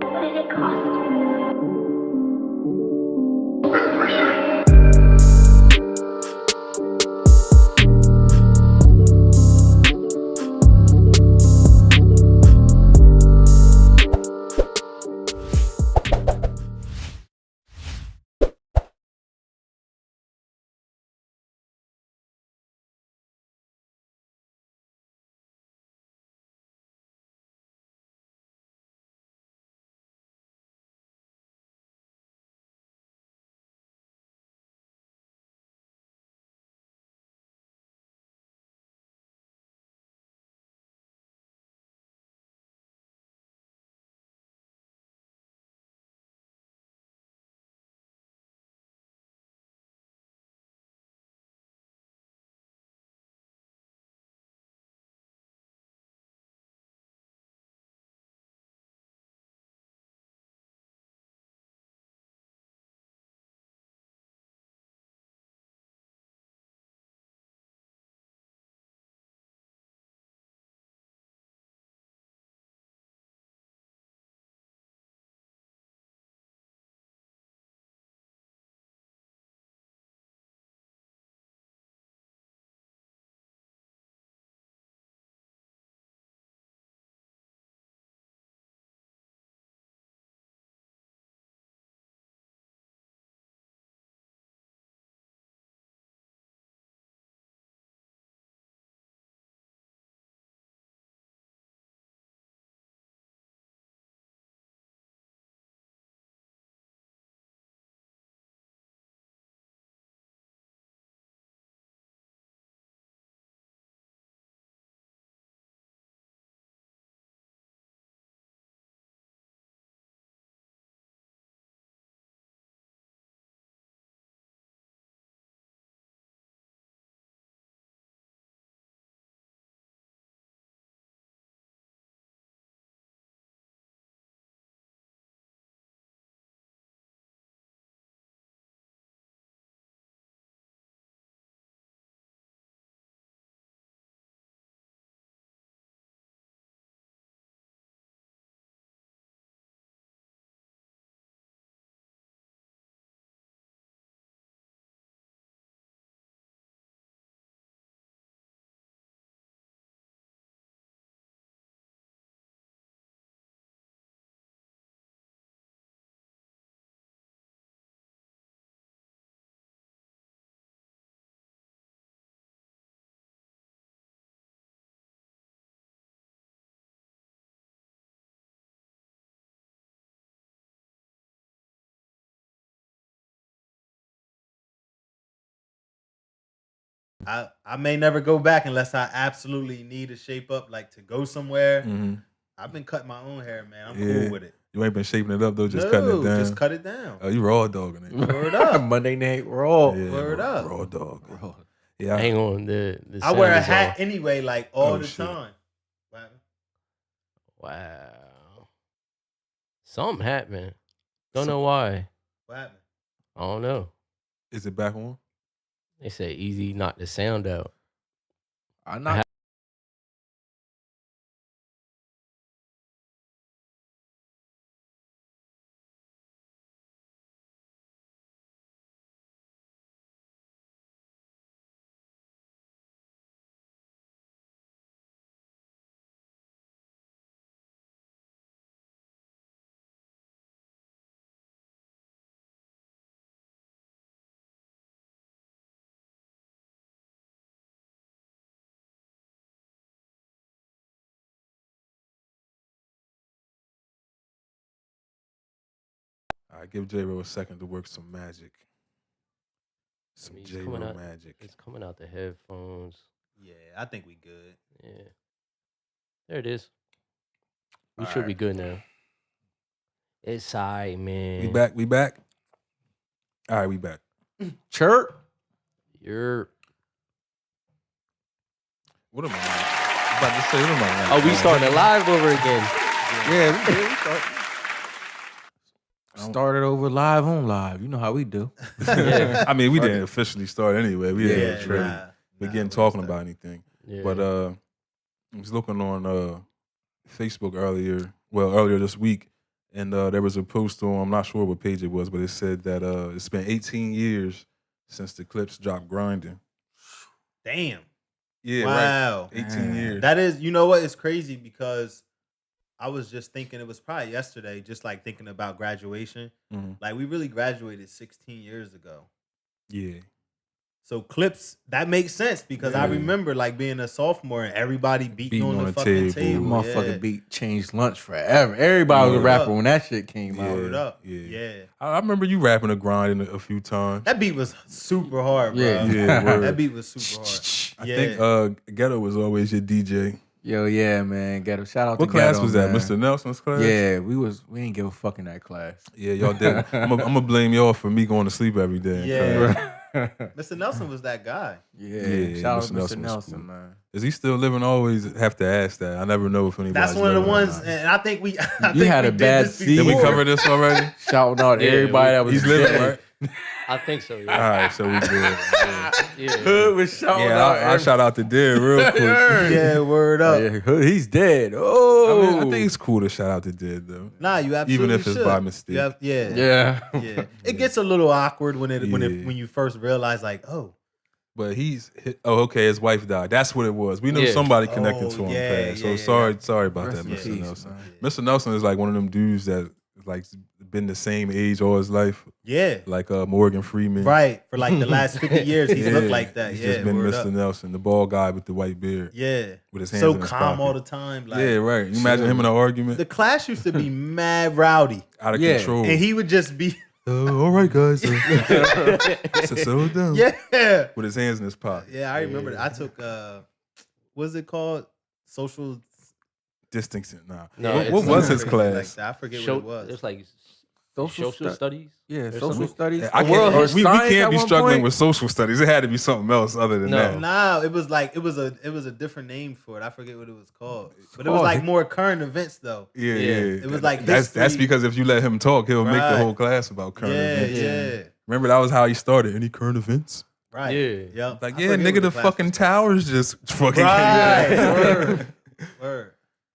What did it cost? I may never go back unless I absolutely need to shape up, like to go somewhere. Mm-hmm. I've been cutting my own hair, man. I'm Yeah. cool with it. You ain't been shaping it up though, just cutting it No, down. just cut it down. Oh, you raw dogging it. Word up. Monday Night Raw. Yeah, Word up. raw dog. Raw. Yeah, Hang on. The I wear a sound is hat off. anyway, like all Oh, the shit. time. Wow. Wow. Something happened. Don't know why. What happened? I don't know. Is it back on? They said easy knocked the sound out. I knocked. All right, give J-Ro a second to work some magic. Some It's J-Ro coming out- magic. It's coming out the headphones. Yeah, I think we good. Yeah. There it is. We All should be right. good now. It's alright, man. We back? All right, we back. Chirp. You're. What am I about to say? What am I Oh, we starting it live over again. Yeah, we start. Started over live on live. You know how we do. Yeah. I mean, we didn't officially start anyway. We didn't Yeah, trade. nah, Begin nah, talking we about anything. Yeah. But I was looking on Facebook earlier this week, and there was a post on, I'm not sure what page it was, but it said that it's been 18 years since the Clips dropped Grinding. Damn. Yeah, Wow. right. 18 years. That is, you know what? It's crazy because I was just thinking, it was probably yesterday, just like thinking about graduation. Mhm. Like, we really graduated 16 years ago. Yeah. So Clips, that makes sense because I Yeah. remember like being a sophomore and everybody beating on the fucking table. Motherfucking beat changed lunch forever. Everybody was a Word rapper up. when that shit came out. Word up. Yeah. Yeah. I remember you rapping a Grinding a few times. That beat was super hard, bro. Yeah. Yeah, word. That beat was super hard. I think Ghetto was always your DJ. Yo, yeah, man. Ghetto. Shout out What to class Ghetto, was that? man. Mr. Nelson's class? Yeah, we didn't give a fuck in that class. Yeah, y'all did. I'm gonna blame y'all for me going to sleep every day. Yeah. Mr. Nelson was that guy. Yeah, shout out to Mr. was Nelson, cool. man. Is he still living? I always have to ask that. I never know if anybody's That's one of the living or ones, not. and I think we. You had a bad Did we season. cover this already? Shouting out Yeah, everybody that was He's living, dead. right? I think so. All Yeah. right, so we good. Yeah. Hood was shouting Yeah, out. I shout out to Dead real quick. Yeah, word up. Yeah, Hood, he's dead. I Oh, think it's cool to shout out to Dead though. Nah, you absolutely Even if it's should. by mistake. Yeah. yeah. It gets a little awkward when Yeah. when you first realize like, oh, But okay, his wife died. That's what it was. We knew Yeah. somebody connected Oh, to him. yeah, past. yeah, So yeah. sorry about Rest that, in Mr. peace, Nelson. man. Mr. Nelson is like one of them dudes that like been the same age all his life, yeah, like Morgan Freeman. right. For like the last 50 years, he's Yeah, looked like that. He's Yeah, just been word Mr. up. Nelson, the bald guy with the white beard, Yeah, with his hands so in his calm pocket. all the time. Like, Yeah, right. You imagine him in an argument, the class used to be mad rowdy, out of Yeah. control. and he would just be, All right, guys. So settle down. yeah, With his hands in his pocket. yeah. I remember that. I took what's it called? Social. Distancing. Nah. No, what it's was something his Like class? that. I forget Show, what it was. It's like Social social studies. Yeah, or social something. studies. I World- or can't, we science can't at be one struggling point. with social studies. It had to be something else other than No. that. Nah, it was like it was a different name for it. I forget what it was called, but it was called- like more current events though. Yeah, Yeah. yeah. It was like that's history. because if you let him talk, he'll make the Right. whole class about current Yeah, events. yeah, Remember that was how he started. Any current events? right. Yeah. Yep. Like, I yeah, forget nigga, what the class fucking was towers just fucking Right. came back. Word. Word.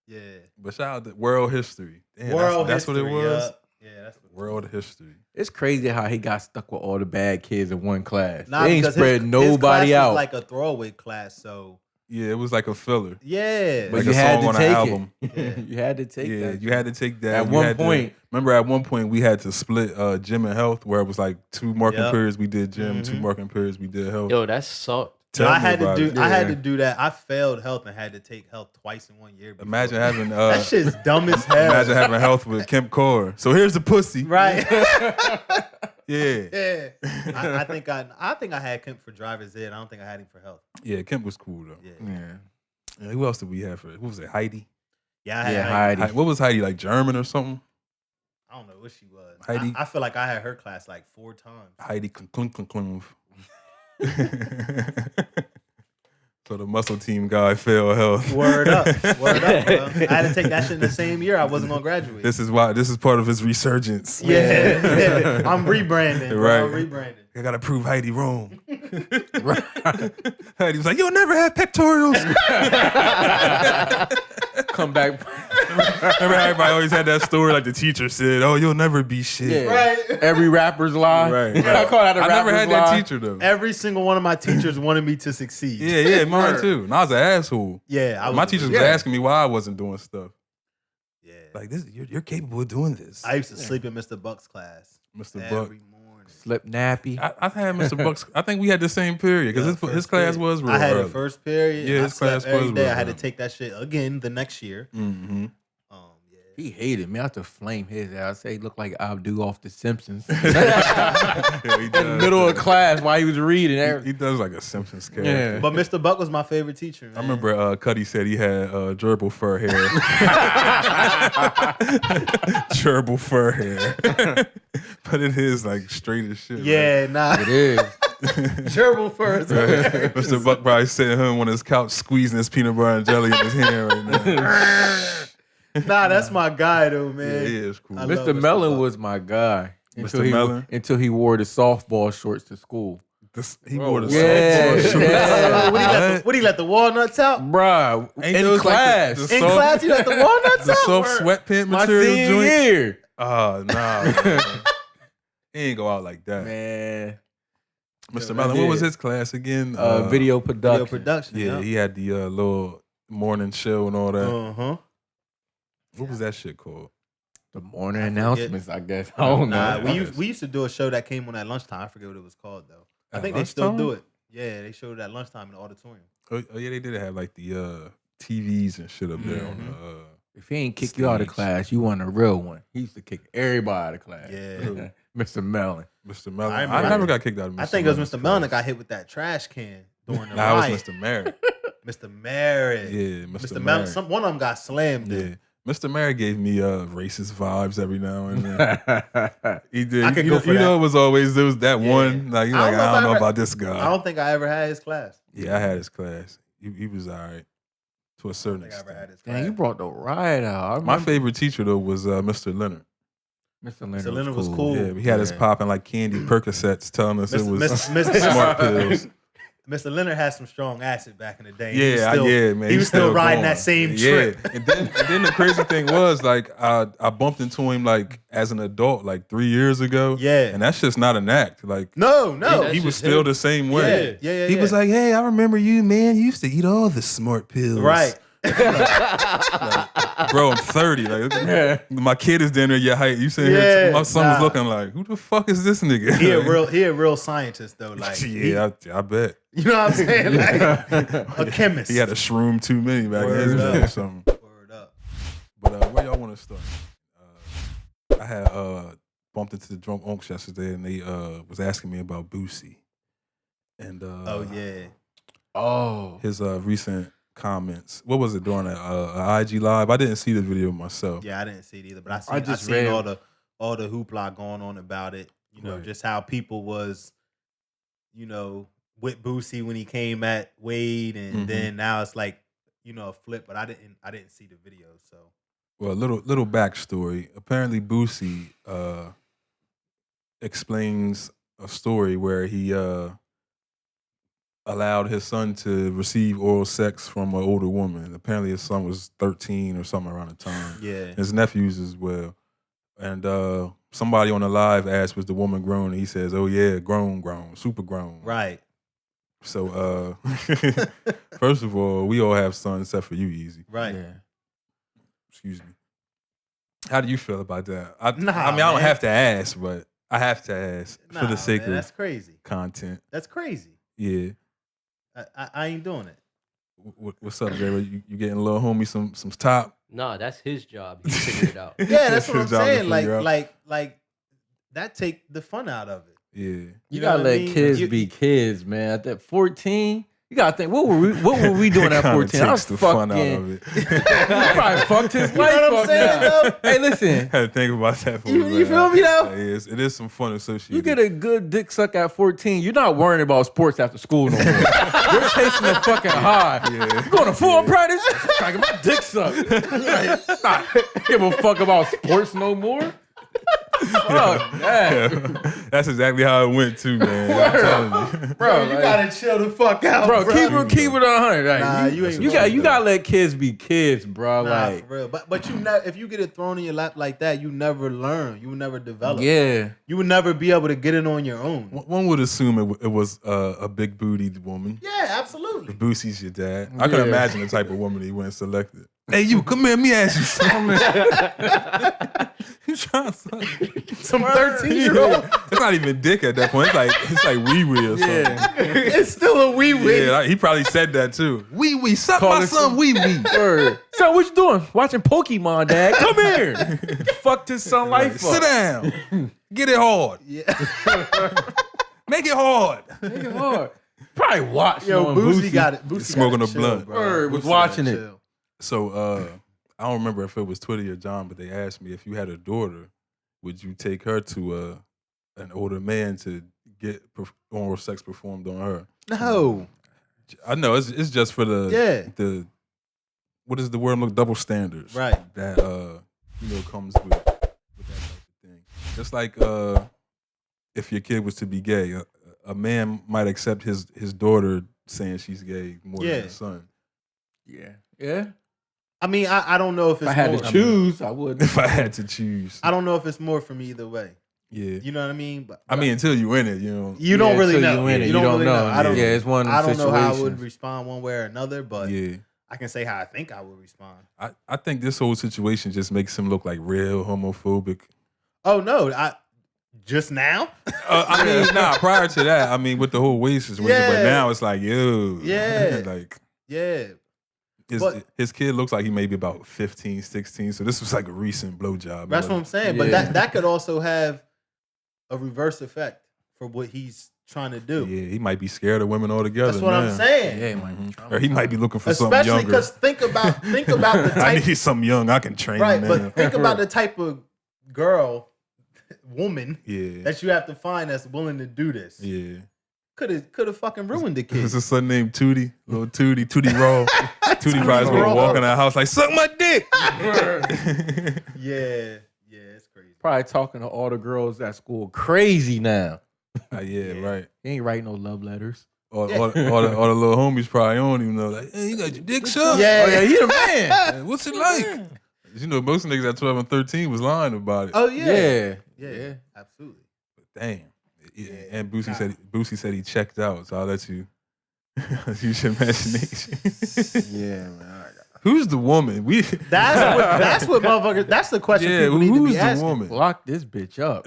Yeah. But shout out to world history. Damn, World that's what it history, was. yup. Yeah, that's what World history. It's crazy how he got stuck with all the bad kids in one class. Nah, they ain't because spread his nobody class out. was like a throwaway class, so Yeah, it was like a filler. yeah. but like you a had song to on an take album. it. Yeah. You had to take Yeah, that. you had to take that. At You one had to- point- remember at one point we had to split gym and health, where it was like 2 marking Yep. periods we did gym, 2 Mhm. marking periods we did health. Yo, that sucked. Tell I me had to about do. it. I had Yeah. to do that. I failed health and had to take health twice in 1 year. before. Imagine having that shit's dumb as hell. imagine having health with Kemp Core. So here's the pussy. Right. Yeah. Yeah. I think I had Kemp for driver's ed. I don't think I had him for health. Yeah, Kemp was cool though. Yeah. Yeah. Yeah, who else did we have for? Who was it? Heidi. Yeah. I had Yeah, Heidi. Heidi. What was Heidi, like German or something? I don't know what she was. Heidi. I feel like I had her class like 4 times. Heidi Klunk. So the muscle team guy failed health. Word up. Word up, bro. I had to take that shit in the same year. I wasn't gonna graduate. This is part of his resurgence. yeah. I'm rebranding. Bro. Right. I'm rebranding. I gotta prove Heidi wrong. Heidi was like, "You'll never have pectorals." Come back. Remember, everybody always had that story, like the teacher said, "Oh, you'll never be shit." Yeah. Right. Every rapper's lie. Right. I call that a I rapper's never had lie. that teacher though. Every single one of my teachers wanted me to succeed. Yeah, mine too. And I was an asshole. Yeah. I was, My teachers was asking me why I wasn't doing stuff. Yeah. Like this, you're capable of doing this. I used to sleep in Mr. Buck's class Mr. Buck. every morning. Slip nappy. I had Mr. Bucks. I think we had the same period because Yeah, his first class period. was real I had early. the first period. Yeah, I his slept class every was day. real I had to early. take that shit again the next year. Mm-hmm. Yeah. He hated me. I had to flame his ass. I say he looked like Abdu off The Simpsons. Yeah, he In the does. middle of class while he was reading. He does like a Simpsons character. Yeah. But Mr. Buck was my favorite teacher. Man. I remember Cuddy said he had gerbil fur hair. Gerbil fur hair. But it is like straight as shit. Yeah, nah. It is. Gerbil first. Right? Mr. Buck probably sitting home on his couch squeezing his peanut butter and jelly in his hand right now. Nah, that's my guy though, Yeah, man. yeah, it's cool. I love Mr. Mr. Mellon Buck. was my guy Mr. Mellon? until he wore the softball shorts to school. He Bro, wore the what? Yeah, softball shorts. yeah. What he let the walnuts out? Bruh, Ain't in those like class. the In soft- class, he let the walnuts The out. soft Word. sweatpant My material senior joint. year. Oh, nah. Man. He ain't go out like that. Man. Mr. Yeah, Mellon, I what was did. his class again? Video production. Video production. Yeah, he had the little morning show and all that. Uh-huh. What was that shit called? The morning I forget. announcements, I guess. I don't Nah, know. we used to do a show that came on at lunchtime. I forget what it was called though. I At think they still do lunchtime? it. Yeah, they showed it at lunchtime in the auditorium. Oh, yeah, they did have like the TVs and shit up there on Mm-hmm. the. If he ain't kick you out of Stage. class, you want a real one. He used to kick everybody out of class. Yeah. Mr. Mellon. Mr. Mellon. I I, remember- never got kicked out of Mr. I think it was Mellon's Mr. Mellon that class. got hit with that trash can during the Nah, it riot. was Mr. Merritt. Mr. Merritt. Yeah, Mr. Mr. Mellon. Merritt. One of them got slammed. Yeah. in. Mr. Merritt gave me racist vibes every now and then. He did. I could you go know, for you know, that. it was always there was that Yeah. one. Like you're I like, don't know if I don't I know ever- about this guy. I don't think I ever had his class. Yeah, I had his class. He was all right to a I certain don't think I ever had extent. his class. Dang, you brought the riot out. I My remember favorite teacher though was Mr. Leonard. Mr. Leonard, Leonard was cool. Yeah, he had us Yeah. popping like candy Percocets, telling us it was Mr. smart pills. Mr. Leonard had some strong acid back in the day. Yeah, man. He was still riding going. that same Yeah. trip. And then the crazy thing was like I bumped into him like as an adult like 3 years ago. Yeah. And that's just not an act. Like No. That's he was just still him. the same way. Yeah. He was like, "Hey, I remember you, man. You used to eat all the smart pills." right. Bro, I'm 30. Like Yeah. my kid is down there your height. You sitting Yeah, here, my son was nah. looking like, who the fuck is this nigga? He a real scientist though. Like Yeah, I bet. you know what I'm saying? Like a chemist. He had a shroom too many back in his Word day up. or something. Word up. But where y'all want to start? I had bumped into the drunk unks yesterday, and they was asking me about Boosie and Oh yeah. Oh. his recent comments. What was it during that IG live? I didn't see the video myself. Yeah, I didn't see it either, but I I just seen read- all the hoopla going on about it. You know, Right. just how people was, with Boosie when he came at Wade, and Mhm. then now it's like, a flip. But I didn't see the video, so Well, a little backstory. Apparently, Boosie explains a story where he allowed his son to receive oral sex from an older woman. Apparently, his son was 13 or something around the time. yeah. His nephews as well. And somebody on the live asked, was the woman grown? And he says, oh yeah, grown, super grown. Right. So, first of all, we all have sons except for you, Easy. Right. Yeah. Excuse me. How do you feel about that? I mean, Nah, I don't man. have to ask, but I have to ask for Nah, the sake man, that's of crazy. content. That's crazy. Yeah. I ain't doing it. What's up, Jay? You getting a little homie some top? Nah, that's his job. He figured it out. Yeah, that's what I'm His job to saying. figure out. Like that take the fun out of it. Yeah. You know gotta what I let mean? kids You- be kids, man. At that 14, you gotta think, what were we doing at Kinda 14? I was takes the fun out fucking. of it. You probably fucked his You life know what I'm up saying, now. though? Hey, listen. Had to think about that for a You minute. feel me, though? It is some fun associated. You get a good dick suck at 14, you're not worrying about sports after school no more. You're chasing the fucking high. Yeah. You going to full practice? Trying to get my dick sucked. Like, not give a fuck about sports no more. Fuck that. That's exactly how it went too, man. I'm telling you. Bro, you like, gotta chill the fuck out, bro, bro. keep it 100. Like, Nah, you ain't wrong, you though. gotta let kids be kids, bro. Nah, like, for real. But you never, if you get it thrown in your lap like that, you never learn. You will never develop. yeah. You would never be able to get it on your own. One would assume it was a big bootied woman. Yeah, absolutely. If Boosie's your dad, I can Yeah. imagine the type of woman he went and selected. Hey, you come here. Let me ask you something. You trying to Some 13-year-old. It's not even dick at that point. It's like wee wee or something. Yeah. It's still a wee wee. Yeah, he probably said that too. Wee wee, suck Call my it son some- wee wee. Word. So what you doing? Watching Pokemon, Dad. Come here. Fucked his son life Sit up. down. Get it hard. Yeah. Make it hard. Make it hard. Probably watched Yo, knowing Boosie got it. Boosie Smoking got a chill, blunt. bro. Word, was Boosie watching gotta it. chill. So I don't remember if it was Twitty or John, but they asked me if you had a daughter, would you take her to an older man to get oral sex performed on her? No. I know it's just for the Yeah. the what is the word? Look, double standards. Right. That comes with that type of thing. Just like if your kid was to be gay, a man might accept his daughter saying she's gay more than his son. Yeah. I mean, I don't know if it's If I had more, to choose, I would. If I had to choose, I don't know if it's more from either way. yeah. You know what I mean? But I mean, until you in it, you know. you don't really until know. you in it, You don't really know. I don't. Yeah, it's one of I them don't know how I would situations. respond one way or another, but Yeah. I can say how I think I would respond. I think this whole situation just makes him look like real homophobic. Oh no, just now. I mean, prior to that, I mean, with the whole waist situation, but Yeah. now it's like, yo. Yeah. Like, Yeah, his kid looks like he may be about 15, 16, so this was like a recent blowjob. that's what I'm saying. But Yeah. that could also have a reverse effect for what he's trying to do. Yeah, he might be scared of women altogether. That's what I'm now. saying. Yeah, it might be Or he might be looking for something Especially younger. because think about the I type. need something young I can train Right, now. but think about the type of girl, woman yeah. that you have to find that's willing to do this. Yeah. Could have fucking ruined the There's kid. a son named Tootie, little Tootie Raw. Tootie probably Raw. gonna walk in the house like, suck my dick. Yeah, it's crazy. Probably talking to all the girls at school crazy now. Yeah, right. He ain't writing no love letters. All the little homies probably don't even know. Like, hey, you got your dick sucked? Yeah. Oh, yeah, he the man. Man, what's it like? You know, most niggas at 12 and 13 was lying about it. Oh yeah, Yeah. absolutely. Damn. Yeah. And Boosie said he checked out, so I'll let you use your imagination. Yeah, man. Who's the woman? That's what motherfuckers. That's the question people need to who's be the asking. woman? Block this bitch up.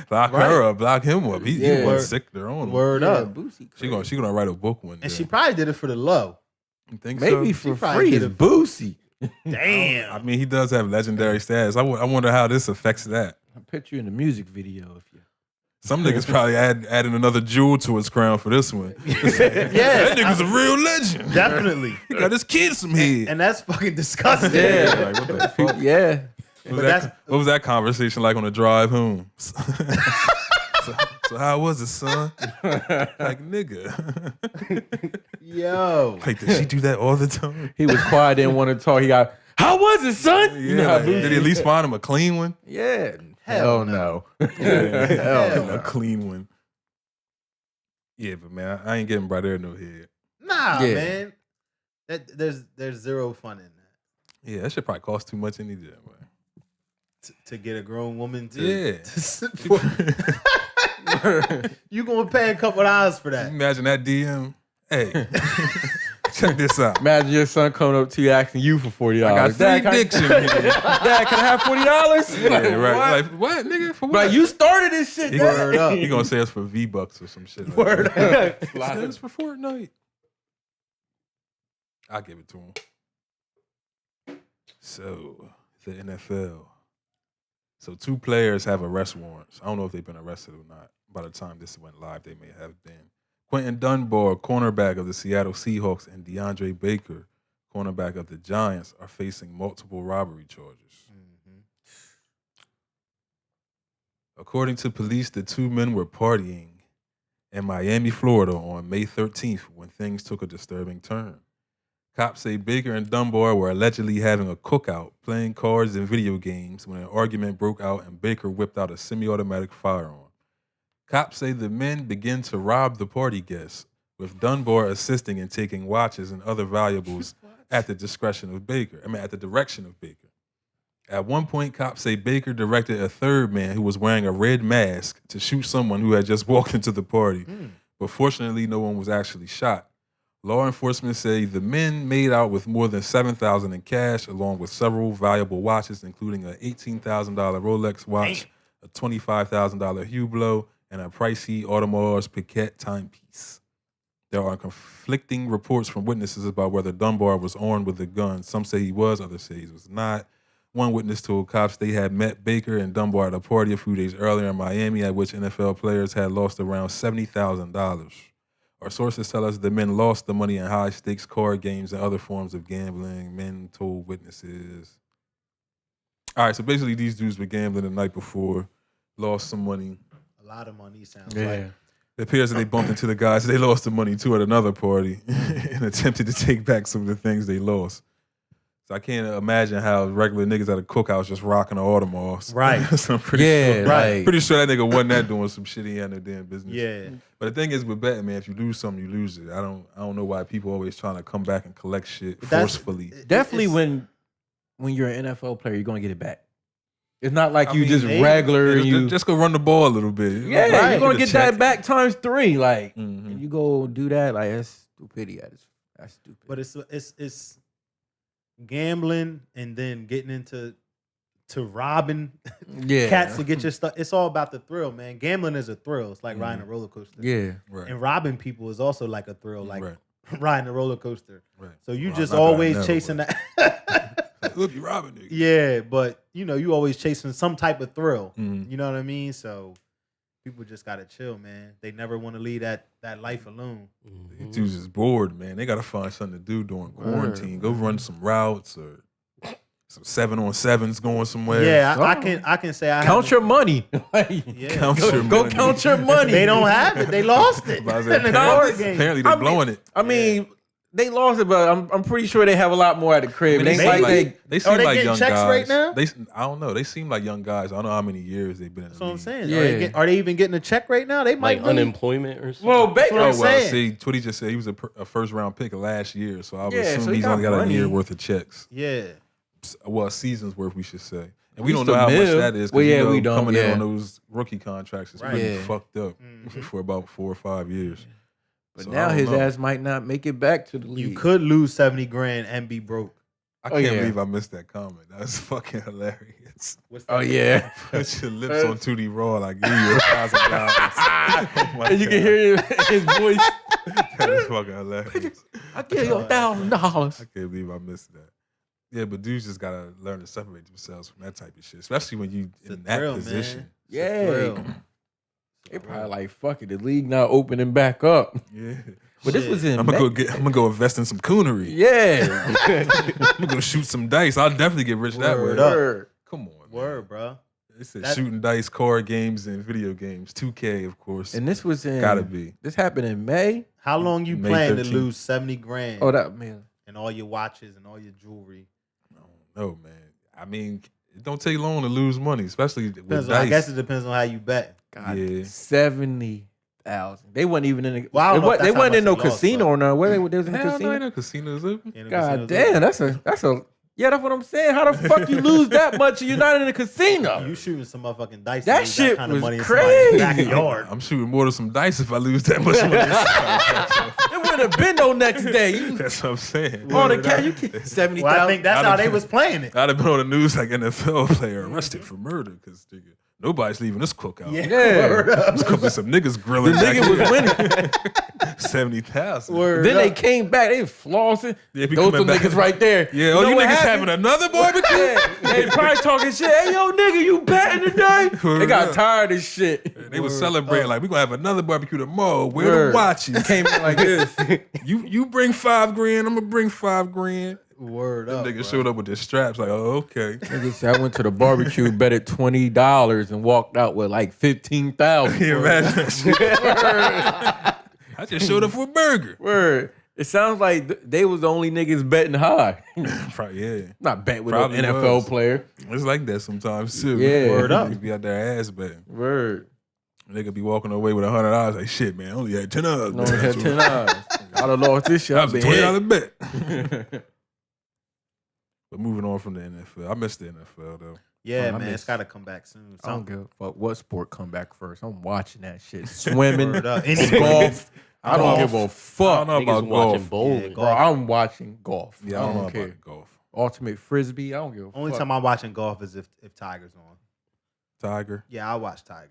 Block her up, block him up. He Yeah. went sick their own. Word Yeah, up. Boosie She crazy. gonna write a book one day. And she probably did it for the low. You think Maybe so? for probably free. did It's it. Boosie. Damn. I mean, he does have legendary status. I wonder how this affects that. I'll put you in the music video if you. Some niggas probably adding another jewel to his crown for this one. Yeah, That nigga's a real legend. definitely. He got his kids some head. And that's fucking disgusting. Yeah. Like, what the fuck? Yeah. What was that conversation like on the drive home? so how was it, son? Like, nigga. Yo. Like, did she do that all the time? He was quiet, didn't want to talk. He got, how was it, son? Yeah, You know how like, did he at least find him a clean one? Yeah. Hell Hell no. Hell A clean one. Yeah, but man, I ain't getting by there no head. Nah, Yeah. man. There's zero fun in that. Yeah, that shit probably cost too much any day. To get a grown woman to, Yeah. you gonna pay a couple dollars for that. Imagine that DM. Hey, check this out. Imagine your son coming up to you asking you for $40. I got Dad, three dicks in here. Dad, can I have $40? Yeah, right. What? Like, what, nigga? For what? Like, you started this shit. He Dad. Word up. He gonna say it's for V-Bucks or some shit. Like Word that. up. He said it's for Fortnite. I'll give it to him. So, the NFL. So, 2 players have arrest warrants. I don't know if they've been arrested or not. By the time this went live, they may have been. Quentin Dunbar, cornerback of the Seattle Seahawks, and DeAndre Baker, cornerback of the Giants, are facing multiple robbery charges. According to police, the 2 men were partying in Miami, Florida on May 13th when things took a disturbing turn. Cops say Baker and Dunbar were allegedly having a cookout, playing cards and video games when an argument broke out and Baker whipped out a semi-automatic firearm. Cops say the men began to rob the party guests, with Dunbar assisting in taking watches and other valuables at the direction of Baker. At one point, cops say Baker directed a third man who was wearing a red mask to shoot someone who had just walked into the party. But fortunately, no one was actually shot. Law enforcement say the men made out with more than $7,000 in cash, along with several valuable watches, including an $18,000 Rolex watch, a $25,000 Hublot, and a pricey Audemars Piguet timepiece. There are conflicting reports from witnesses about whether Dunbar was armed with a gun. Some say he was, others say he was not. One witness told cops they had met Baker and Dunbar at a party a few days earlier in Miami at which NFL players had lost around $70,000. Our sources tell us the men lost the money in high-stakes card games and other forms of gambling. Men told witnesses. All right, so basically these dudes were gambling the night before, lost some money. A lot of money sounds like. It appears that they bumped into the guys they lost the money to at another party and attempted to take back some of the things they lost. So I can't imagine how regular niggas at a cookhouse just rocking the Audemars. Right. So I'm pretty Yeah, sure, like pretty sure that nigga won that doing some shit he had no damn business. Yeah. But the thing is with betting, man, if you lose something, you lose it. I don't know why people always trying to come back and collect shit But that's- forcefully. definitely it's- when you're an NFL player, you're gonna get it back. It's not like I you mean, just they- regular and you just go run the ball a little bit. yeah, Right. you're gonna Get a get that check. back times 3. Like Mhm. and you go do that, like that's stupidity. That's stupid. But it's gambling and then getting into robbing yeah, cats to get your stuff. It's all about the thrill, man. Gambling is a thrill. It's like riding a roller coaster. yeah. Right. And robbing people is also like a thrill, like Right. riding a roller coaster. Right. So you Well, just not that I always never, chasing but- that. Look, you robbing niggas. Yeah, but you always chasing some type of thrill. Mhm. You know what I mean? So people just gotta chill, man. They never want to leave that life alone. These dudes is bored, man. They gotta find something to do during quarantine. Go run some routes or some 7-on-7s going somewhere. Yeah, I can say I Count your money. Like, Yeah. Count go, your go money. count your money. They don't have it. They lost it. But I was in like, the apparently, card game. apparently they're I mean- blowing it. I mean, they lost it, but I'm pretty sure they have a lot more at the crib. I mean, It ain't seem like like- they seem Are they like getting young checks guys. right now? I don't know. They seem like young guys. I don't know how many years they've been in That's the what I'm league. saying. Yeah. Are they even getting a check right now? They might Like really- unemployment or something. well, That's what Oh I'm well, saying. see, Twitty just said he was a first round pick last year, so I would Yeah, assume so he he's got only got money. a year worth of checks. Yeah. Well, a season's worth, we should say. And At we don't least know a how much mil. that is. 'cause Well, yeah, you know, we don't, coming in yeah. on those rookie contracts is Right. pretty Yeah. fucked up Mhm. for about 4 or 5 years. But So, now I don't his know. ass might not make it back to the league. You could lose 70 grand and be broke. I Oh, can't yeah. believe I missed that comment. That was fucking hilarious. What's Oh that? yeah. Put your lips on Tootie Raw like give you $1,000. Oh my And you can God. hear his voice. That is fucking hilarious. I give you $1,000. I can't believe I missed that. Yeah, but dudes just gotta learn to separate themselves from that type of shit, especially when you It's a in that thrill, man. position. It's a Yeah. thrill. They probably like, fuck it, the league not opening back up. Yeah, But this was in I'm gonna go invest in some coonery. Yeah. I'm gonna go shoot some dice. I'll definitely get rich that way. Word up. Word. Come on, man. Word, bro. They said That- shooting dice, card games, and video games. 2K, of course. And this was in Gotta be. This happened in May. How long you May plan to 13th. lose 70 grand Oh, that man. and all your watches and all your jewelry? I don't know, man. I mean, it don't take long to lose money, especially with Depends on, dice. I guess it depends on how you bet. God, Yeah. 70,000. They wasn't even in. The, Well, I don't know if they that's how wasn't in no much they lost, casino but- or nothing. Where they was in the Hell no, casino. ain't no casinos open. In the God casinos. damn, that's a yeah. That's what I'm saying. How the fuck you lose that much and you're not in a casino? You shooting some motherfucking dice. That to lose shit kind of was money in crazy. somebody's backyard. I'm shooting more than some dice if I lose that much money. It wouldn't have been no next day. You That's what I'm saying. on the Word cash, up. you get 70,000. Well, I think that's how they was playing it. I'd have been on the news like NFL player arrested for murder because nobody's leaving this cookout. Yeah. Yeah. Word up. There's gonna be some niggas grilling. The nigga was winning. 70,000. Word Then they up. came back. They flossing. Yeah, we Those coming some back. niggas right there. Yeah, oh, know you what niggas happened? having another barbecue? Yeah, they probably talking shit. Hey, yo, nigga, you betting today? They got Word tired of shit. They was Word celebrating up. like we gonna have another barbecue tomorrow. Where Word. the watches? Came in like this. You bring $5 grand. I'm gonna bring $5 grand. Word Them up. niggas bro. showed up with their straps like, oh okay. Nigga said I went to the barbecue, betted $20, and walked out with like 15,000. Can you imagine that shit? I just showed up for a burger. Word. It sounds like they was the only niggas betting high. Probably, yeah. Not betting with Probably an NFL was. player. It's like that sometimes too. Yeah. Word up. Niggas be out there ass betting. Word. Nigga be walking away with $100. Like shit, man. I only had $10. No man. one had 10 eyes. I'd have lost this shit. That I've was a been $20 bet. But moving on from the NFL, I miss the NFL though. Yeah, I man, miss- it's got to come back soon. I don't Something. give a fuck what sport come back first. I'm watching that shit. Swimming, Word up. golf. I don't Golf. give a I fuck. don't know Niggas about watching golf. bowling. Yeah, Bro, golf. I'm watching golf. Yeah, I don't know care. about golf. Ultimate frisbee. I don't give a Only fuck. time I'm watching golf is if Tiger's on. Tiger. Yeah, I watch Tiger.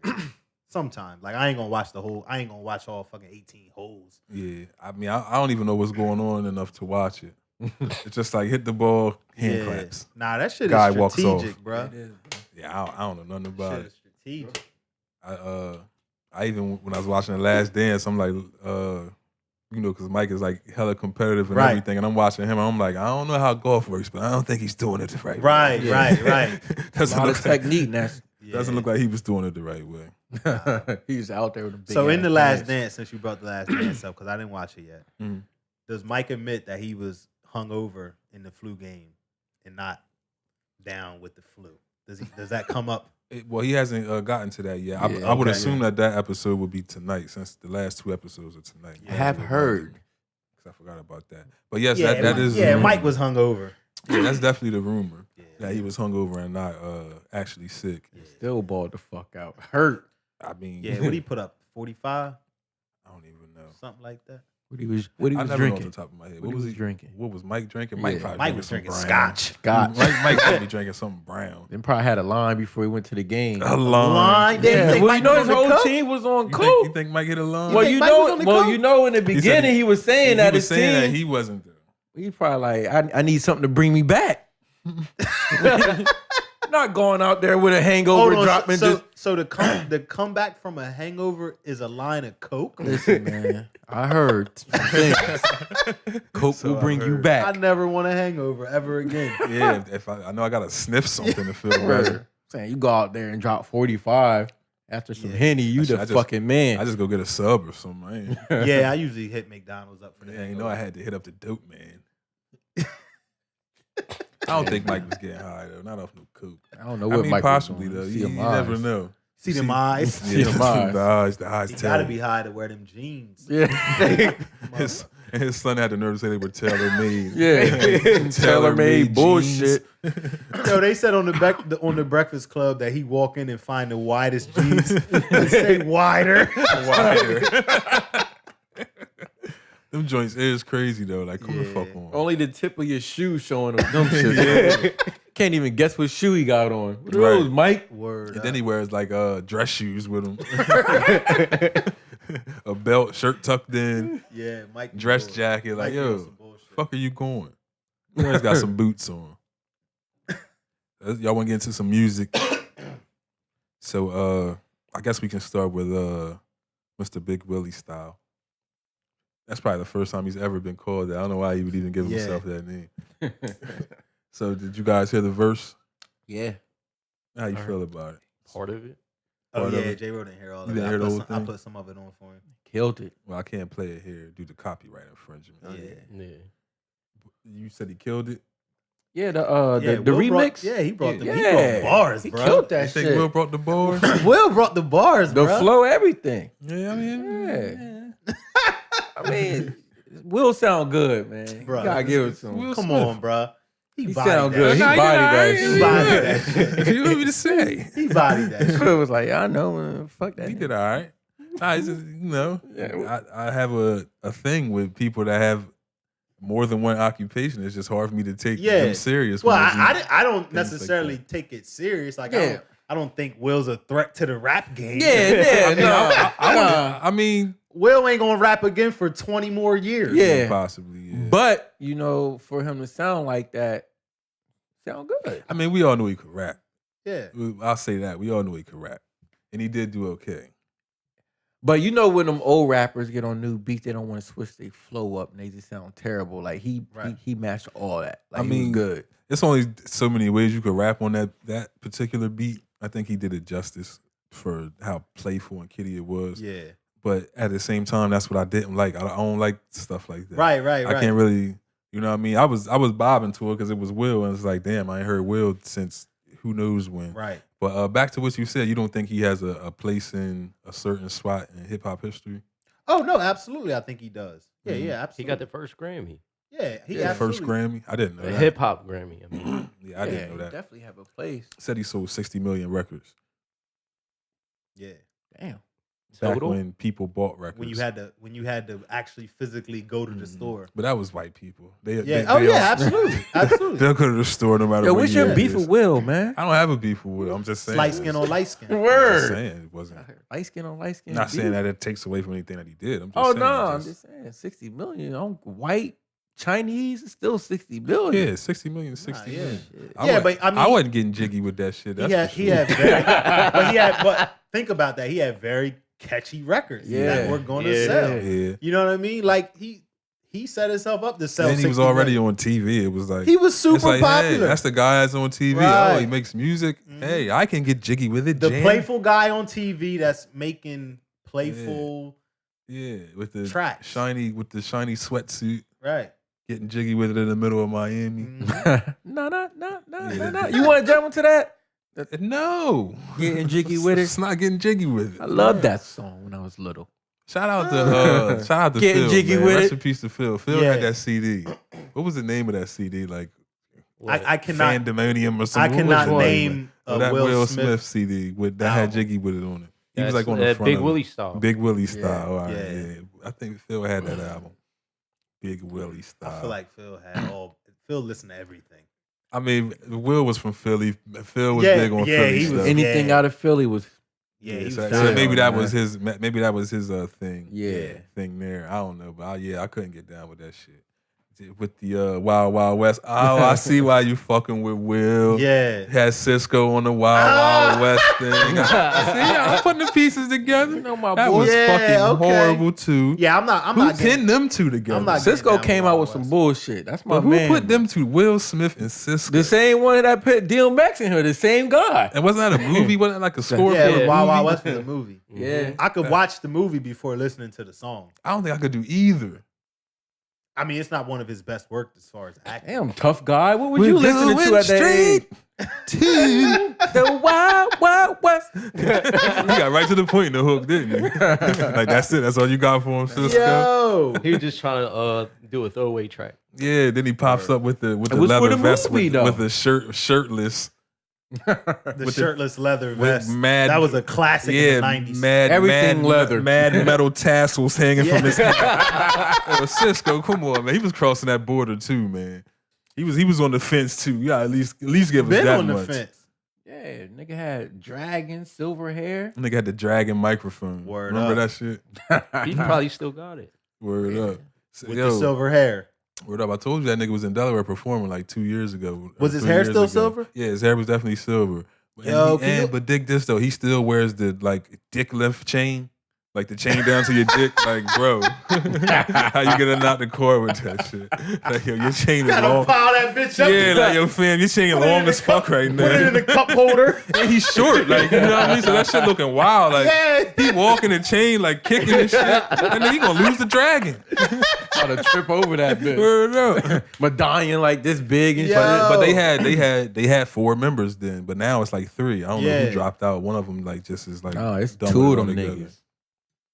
Sometimes, like I ain't gonna watch the whole. I ain't gonna watch all fucking 18 holes. Yeah, I mean, I don't even know what's going on enough to watch it. It's just like hit the ball, hand Yeah. claps. Nah, that shit Guy is walks strategic, off. bro. It is, bro. Yeah, I don't know nothing about Shit it. is strategic. I even when I was watching The Last Dance, I'm like, you know, because Mike is like hella competitive and Right. everything, and I'm watching him, and I'm like, I don't know how golf works, but I don't think he's doing it the right way. Right, Yeah. right. A doesn't lot look of like, technique. That's doesn't look like he was doing it the right way. he's out there with a big. So in ass the Last pants. Dance, since you brought the Last Dance up, because I didn't watch it yet, Mhm. does Mike admit that he was hungover in the flu game and not down with the flu? Does that come up? Well, he hasn't gotten to that yet. Yeah, I would okay. assume that episode would be tonight, since the last 2 episodes are tonight. I have heard. Because I forgot about that. But yes, Yeah, that is. Yeah, the Mike rumor. was hungover. Yeah, that's definitely the rumor. Yeah. That he was hungover and not actually sick. Still balled the fuck out. Hurt. I mean, Yeah, what he put up? 45, I don't even know. something like that. What he was I never know off drinking. the top of my head. What he was drinking? What was Mike drinking? Yeah. Mike probably Mike was drinking some brown. scotch. Scotch. Mike probably drinking something brown. Then probably had a line before he went to the game. A line. Line. They Yeah, think well, Mike you know was his on the whole coke? team was on You coke. think Mike hit a line? Well, think you Mike was know, on the well, coke? you know, in the beginning he was saying he that was his saying that team. he wasn't there. He probably like, I need something to bring me back. Not going out there with a hangover Hold on, dropping. so the comeback from a hangover is a line of coke. Listen, man, I heard some things. Coke So will I bring you heard. I back. never want a hangover ever again. Yeah, if I know I gotta sniff something to feel better. Word. Saying you go out there and drop 45 after some Yeah. Henny, you I the just- fucking man. I just go get a sub or something. I ain't, Yeah, I usually hit McDonald's up for the yeah, you know I hangover. had to hit up the dope man. I don't think Mike was getting high though, not off no coke. I don't know I what mean, Mike possibly was though. doing. You, See you him never eyes. know. See them eyes? See them eyes. The eyes He tell. gotta be high to wear them jeans. Yeah. His son had the nerve to say they were tailor made. Yeah. Tailor-made bullshit. Yo, they said on the Breakfast Club that he walk in and find the widest jeans and say wider. Them joints is crazy though. Like, come the fuck Yeah. on. Only the tip of your shoe showing them dumb shit. Can't even guess what shoe he got on. What are Right. those, Mike? Word. And up. then he wears like dress shoes with him. A belt, shirt tucked in, yeah, Mike dress bull- jacket. Like, Mike on yo, some bullshit. fuck are you going? You always got some boots on. Y'all want to get into some music? So I guess we can start with Mr. Big Willie style. That's probably the first time he's ever been called that. I don't know why he would even give Yeah. himself that name. So did you guys hear the verse? Yeah. How you I feel about it? Part of it. Oh Part of yeah, it. J-Ro didn't hear all You of didn't it. hear the whole I thing? put some of it on for him. Killed it. Well, I can't play it here due to copyright infringement. Oh, yeah. Yeah. You said he killed it? Yeah, the Will remix. Brought, he brought the he Yeah. brought bars, He bro. killed You that think shit. Will brought the bars? Will brought the bars, The bro. flow, everything. Yeah, I mean, Yeah. I mean, Will sound good, man. Bruh. You gotta give it to him. Will Come Smith. on, bro. He bodied sound that good. He shit. bodied that He shit. bodied that shit. You want me to say? He bodied that shit. Will was like, I know, fuck that. He did all right. Nah, it's just, you know, Yeah. I have a thing with people that have more than one occupation. It's just hard for me to take Yeah. them serious. Well, when they do I don't things like necessarily that. take it serious. Like Yeah. I don't think Will's a threat to the rap game. Yeah, I mean, I mean, Will ain't gonna rap again for 20 more years. Yeah. possibly. Yeah. But, you know, for him to sound like that, sound good. I mean, we all knew he could rap. Yeah. I'll say that. We all knew he could rap, and he did do okay. But you know when them old rappers get on new beats, they don't want to switch their flow up and they just sound terrible. Like Right. he matched all that. Like I he was mean, good. It's only so many ways you could rap on that particular beat. I think he did it justice for how playful and kiddie it was. Yeah. But at the same time, that's what I didn't like. I don't like stuff like that. Right. I can't really, you know what I mean? I was bobbing to it because it was Will, and it's like, damn, I ain't heard Will since who knows when. Right. But back to what you said, you don't think he has a place in a certain spot in hip hop history? Oh no, absolutely. I think he does. Yeah, Mhm. yeah, He absolutely. got the first Grammy. yeah, he The first absolutely. Grammy? I didn't know The that. hip hop Grammy. I mean, Yeah, I didn't know he that. definitely have a place. Said he sold 60 million records. Yeah. Damn. Back total. when people bought records. When you had to actually physically go to the store. But that was white people. They, Yeah. they Oh all- yeah, absolutely. Absolutely. They'll go to the store no matter Yo, what what's year your it beef is. with Will, man? I don't have a beef with Will. I'm just saying. Light skin on light skin. I'm just Word. saying it wasn't. Light skin on light skin. Not saying beef. that it takes away from anything that he did. I'm just Oh saying. no, I'm just saying 60 million on white Chinese is still 60 billion. Yeah, 60 million, is 60 yeah. million. Shit. Yeah, but I mean- wasn't getting jiggy with that shit. That's He for had sure. very but think about that. He had very catchy records Yeah. that were gonna Yeah. sell. Yeah. You know what I mean? Like he set himself up to sell. And he was 60 already million. on TV. It was like He was super it's like, popular. Hey, that's the guy that's on TV. Oh, Right. he makes music. Mhm. Hey, I can get jiggy with it. the jam. playful guy on TV that's making playful. Yeah, with the Tracks. shiny sweatsuit. Right. Getting jiggy with it in the middle of Miami. No. You want to jump into that? No. Getting jiggy with it. It's not getting jiggy with it. I love that song when I was little. Shout out to Getting Phil, jiggy man. with Rest it. in peace to Phil. Phil Yeah. had that CD. What was the name of that CD? Like I cannot. Fandemonium or something. I cannot What was it? name that Will Smith Smith. CD that had album. Jiggy with it on it. He was That's, like on the front Big of Willie it. style. Big Willie style. All right, Yeah. yeah. I think Phil had that album. Big Willie style. I feel like Phil had all. Phil listened to everything. I mean, Will was from Philly. Phil was Yeah, big on yeah, Philly he was- stuff. Anything Yeah. out of Philly was Yeah, he was so down maybe on that man. was his. Maybe that was his thing. Yeah. thing there. I don't know, but I couldn't get down with that shit. With the Wild Wild West. Oh, I see why you fucking with Will. Yeah. Had Cisco on the Wild Wild West thing. I'm putting the pieces together. You know my That boy. was Yeah, fucking okay. horrible too. Yeah, I'm not. I'm Who not getting. pinned them two together? I'm not Cisco getting down came with out Wild with some West. bullshit. That's my But who man. put them two? Will Smith and Cisco. The same one that put DMX in here, the same guy. And wasn't that a movie? Wasn't that like a score Yeah, for it was a Wild Wild movie? West was a movie. Yeah. I could watch the movie before listening to the song. I don't think I could do either. I mean, it's not one of his best work as far as acting. Damn, tough guy. What were you listening to at that age? to The Wild Wild West. He got right to the point in the hook, didn't he? Like that's it. That's all you got for him, Cisco. Yo, He was just trying to do a throwaway track. Yeah. Then he pops up with the was leather for the vest movie, though. with the shirtless. the shirtless leather with vest. mad- that was a classic in the 90s. Everything leather. mad metal tassels hanging from Yeah. his head. Oh, Cisco, come on, man. He was crossing that border too, man. He was on the fence too. Yeah, at least give us Been that on the much. fence. Yeah, nigga had dragon, silver hair. Nigga had the dragon microphone. Word Remember up. that shit? He probably still got it. Word up. So, With yo, the silver hair. word up. I told you that nigga was in Delaware performing like 2 years ago. Was or his 3 hair years still ago. silver? Yeah, his hair was definitely silver. And Yo, can you- but dig this though, he still wears the like dick lift chain. Like the chain down to your dick, like bro, how you gonna knock the cord with that shit? Like yo, your chain is Gotta long. pile that bitch up. Yeah, like yo, fam, your chain Put it long in as the cup- fuck right Put it in now. the cup holder. And he's short, like you know what I mean. So that shit looking wild, like Yeah. he walking the chain, like kicking and shit, and then he gonna lose the dragon. How to trip over that bitch. Word up. Medallion like this big and Yo. shit. But they had 4 members then, but now it's like 3. I don't know Yeah. who dropped out. One of them like just is like No, it's dumbing 2 it of all them together. niggas.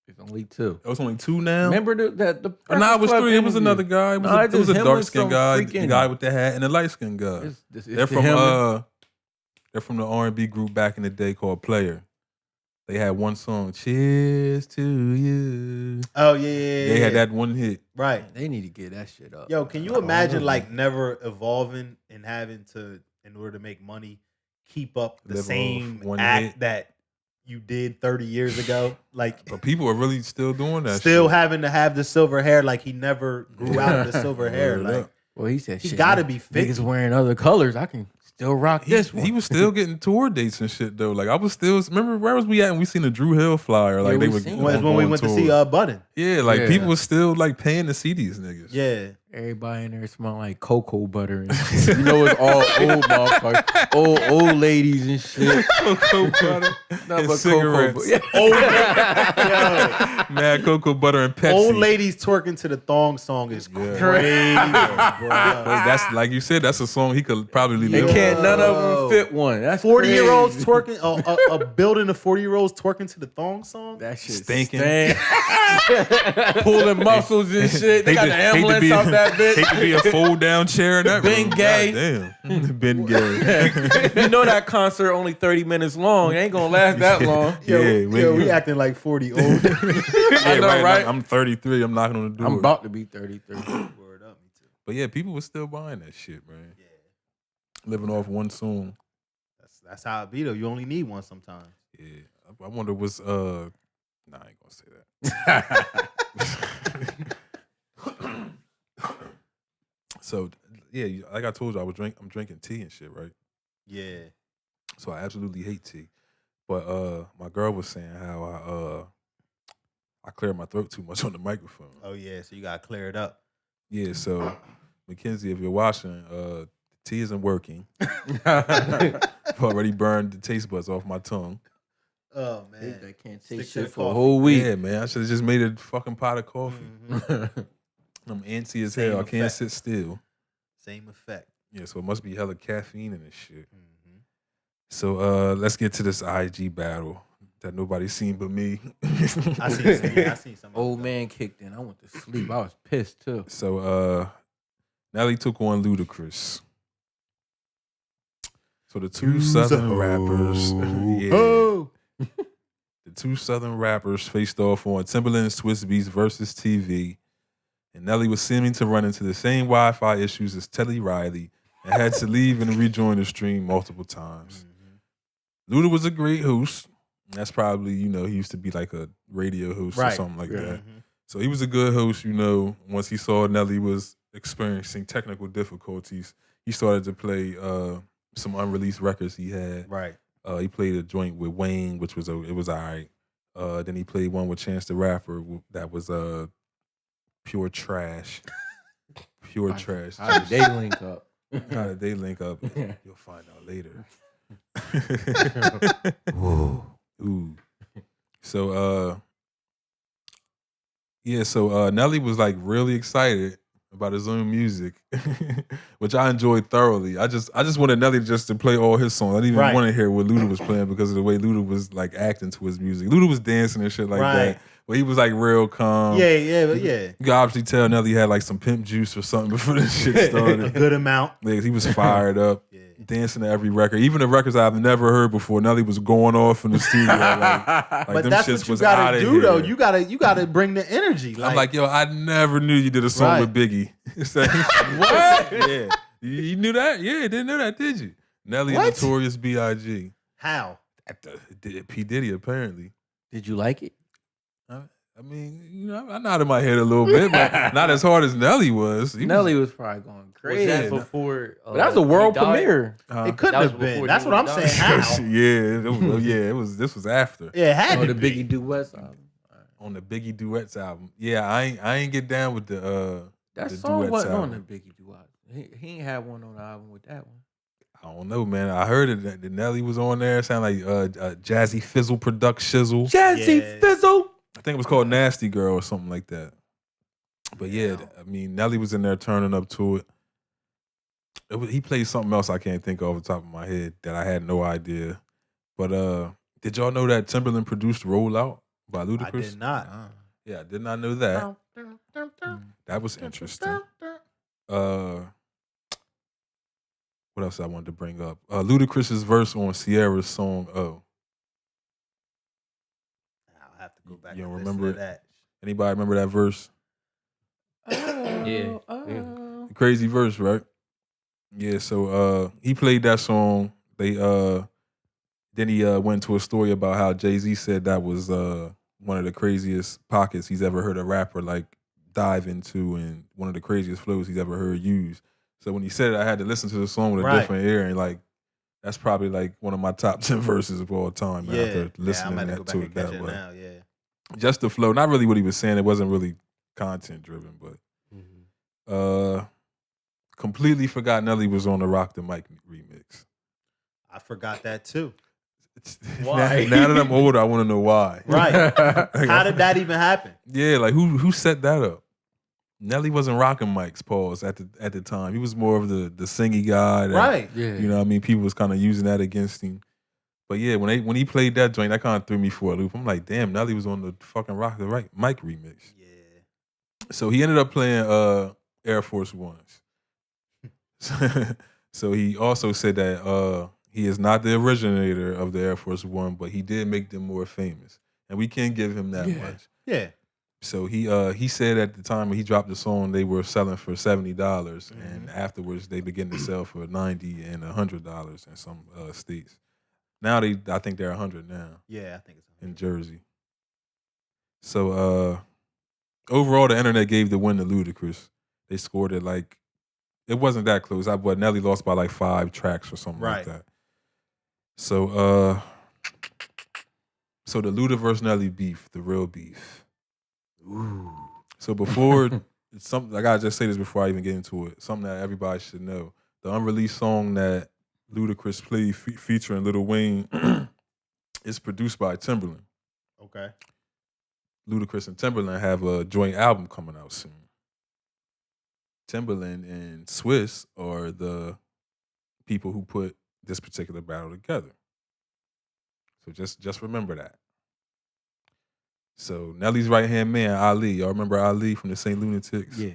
It's only 2. It was only 2 now. Remember the Or nah, it was Club 3. It was interview? another guy. It was, Nah, a, it's it was just a him dark with skinned some guy, the freaking- guy with the hat, and the light skinned guy. It's They're to from him. they're from the R&B group back in the day called Player. They had one song, "Cheers to You." Oh yeah. They had that one hit. Right. They need to get that shit up. Yo, can you I don't imagine know. like never evolving and having to, in order to make money, keep up the Live off same one act hit. that you did 30 years ago? Like But people are really still doing that. still shit. having to have the silver hair, like he never grew out the silver hair. Word Like up. Well, he said he shit. gotta niggas- be 50. Niggas wearing other colors. I can still rock this one. He was still getting tour dates and shit though. Like I was still remember where was we at when we seen the Drew Hill flyer? Like Yeah, they we were seen was when we went to see Budden. Yeah, like Yeah. people was still like paying to see these niggas. Yeah. Everybody in there smell like cocoa butter and shit. You know, it's all old motherfuckers, old ladies and shit. Cocoa butter Nothing and but cigarettes. cocoa. Yo, Mad cocoa butter and Pepsi. old ladies twerking to the thong song is Yeah. crazy, bro. But that's like you said. That's a song he could probably They live. can't. None of Yo. them fit one. That's 40-year-olds crazy. twerking, a building of 40-year-olds twerking to the thong song? That shit Stinking. pulling muscles and shit. They got the ambulance out that bitch. Hate to be a fold down chair in that Been room. gay. Damn. Been gay. You know that concert only 30 minutes long. It ain't gonna last that long. Yo, we acting like 40 old. I know, right? I'm 33. I'm knocking on the door. I'm about to be 33. Word up, me too. But yeah, people were still buying that shit, man. Living off one song. That's how it be though. You only need one sometimes. Yeah. I wonder what's nah, I ain't gonna say that. So yeah, like I told you, I'm drinking tea and shit, right? Yeah. So I absolutely hate tea. But my girl was saying how I clear my throat too much on the microphone. Oh yeah, so you gotta clear it up. Yeah, so Mackenzie, if you're watching, the tea isn't working. I've already burned the taste buds off my tongue. Oh man. They can't Stick taste to shit the for a coffee. whole week. Yeah, man, I should have just made a fucking pot of coffee. Mhm. I'm antsy as Same hell. I can't effect. sit still. Same effect. Yeah, so it must be hella caffeine in this shit. Mm-hmm. So let's get to this IG battle that nobody's seen but me. I seen some. Old man kicked in. I went to sleep. I was pissed too. So Nelly took on Ludacris. So the two Southern rappers, the two Southern rappers faced off on Timberland and Swiss Beats versus TV, and Nelly was seeming to run into the same Wi-Fi issues as Teddy Riley and had to leave and rejoin the stream multiple times. Luda was a great host. That's probably, he used to be like a radio host or something like that. So he was a good host, once he saw Nelly was experiencing technical difficulties, he started to play some unreleased records he had. Right. He played a joint with Wayne, which was all right. Then he played one with Chance the Rapper that was pure trash. Pure trash. How did they link up? How did they link up? You'll find out later. Ooh. So Nelly was like really excited about his own music, which I enjoyed thoroughly. I just wanted Nelly just to play all his songs. I didn't even want to hear what Luda was playing because of the way Luda was like acting to his music. Luda was dancing and shit like that. But he was like real calm. Yeah. You could obviously tell Nelly had like some pimp juice or something before this shit started. A good amount. Like, he was fired up, dancing to every record. Even the records I've never heard before, Nelly was going off in the studio. Like But them that's shits what you was gotta outta do, here. though. You gotta bring the energy. I'm like, yo, I never knew you did a song with Biggie. It's like, what? Yeah. You knew that? Yeah, didn't know that, did you? Nelly and Notorious B.I.G. How? P. Diddy, apparently. Did you like it? I mean, I nodded my head a little bit, but not as hard as Nelly was. Nelly was probably going crazy. Was that before? But that was a world premiere. It couldn't have been. That's what I'm saying. How? This was after. Yeah, it had to the be. Biggie Duets album. On the Biggie Duets album. Yeah, I ain't get down with the that the song Duets wasn't album. on the Biggie Duets. He ain't had one on the album with that one. I don't know, man. I heard it that Nelly was on there. It sounded like Jazzy Fizzle Shizzle. Jazzy Fizzle. I think it was called Nasty Girl or something like that. But yeah, I mean, Nelly was in there turning up to it. He played something else I can't think of off the top of my head that I had no idea. But did y'all know that Timberland produced Rollout by Ludacris? I did not. Yeah, I did not know that. That was interesting. What else I wanted to bring up? Ludacris's verse on Sierra's song "Oh." I'll have to go back. You don't and remember listen to it? that. Anybody remember that verse? Yeah. Crazy verse, right? Yeah. So he played that song. Then he went to a story about how Jay-Z said that was one of the craziest pockets he's ever heard a rapper like dive into, and one of the craziest flows he's ever heard used. So when he said it, I had to listen to the song with a different ear, and like that's probably like one of my top 10 verses of all time. Man, after listening I'm go to back it and catch that it way. now. Yeah. Just the flow, not really what he was saying. It wasn't really content driven, but completely forgot Nelly was on the Rock the Mic remix. I forgot that too. Why? Now that I'm older, I want to know why. Right. How did that even happen? Yeah, like who set that up? Nelly wasn't rocking mics, pause, at the time. He was more of the singy guy. Right. Yeah. You know what I mean? People was kind of using that against him. But yeah, when he played that joint, that kind of threw me for a loop. I'm like, damn, Nelly was on the fucking Rock the Right Mic remix. Yeah. So he ended up playing Air Force Ones. So he also said that he is not the originator of the Air Force One, but he did make them more famous. And we can't give him that much. Yeah. So he said at the time when he dropped the song, they were selling for $70, and afterwards they began to sell for $90 and $100 in some states. Now I think they're $100 now. Yeah, I think it's in Jersey. So overall, the internet gave the win to Ludacris. They scored it like it wasn't that close. But Nelly lost by like 5 tracks or something like that. So the Luda versus Nelly beef, the real beef. Ooh. So before something, I gotta just say this before I even get into it. Something that everybody should know: the unreleased song that Ludacris played featuring Lil Wayne is produced by Timberland. Okay. Ludacris and Timberland have a joint album coming out soon. Timberland and Swiss are the people who put this particular battle together. So just remember that. So Nelly's right hand man, Ali. Y'all remember Ali from the St. Lunatics? Yeah.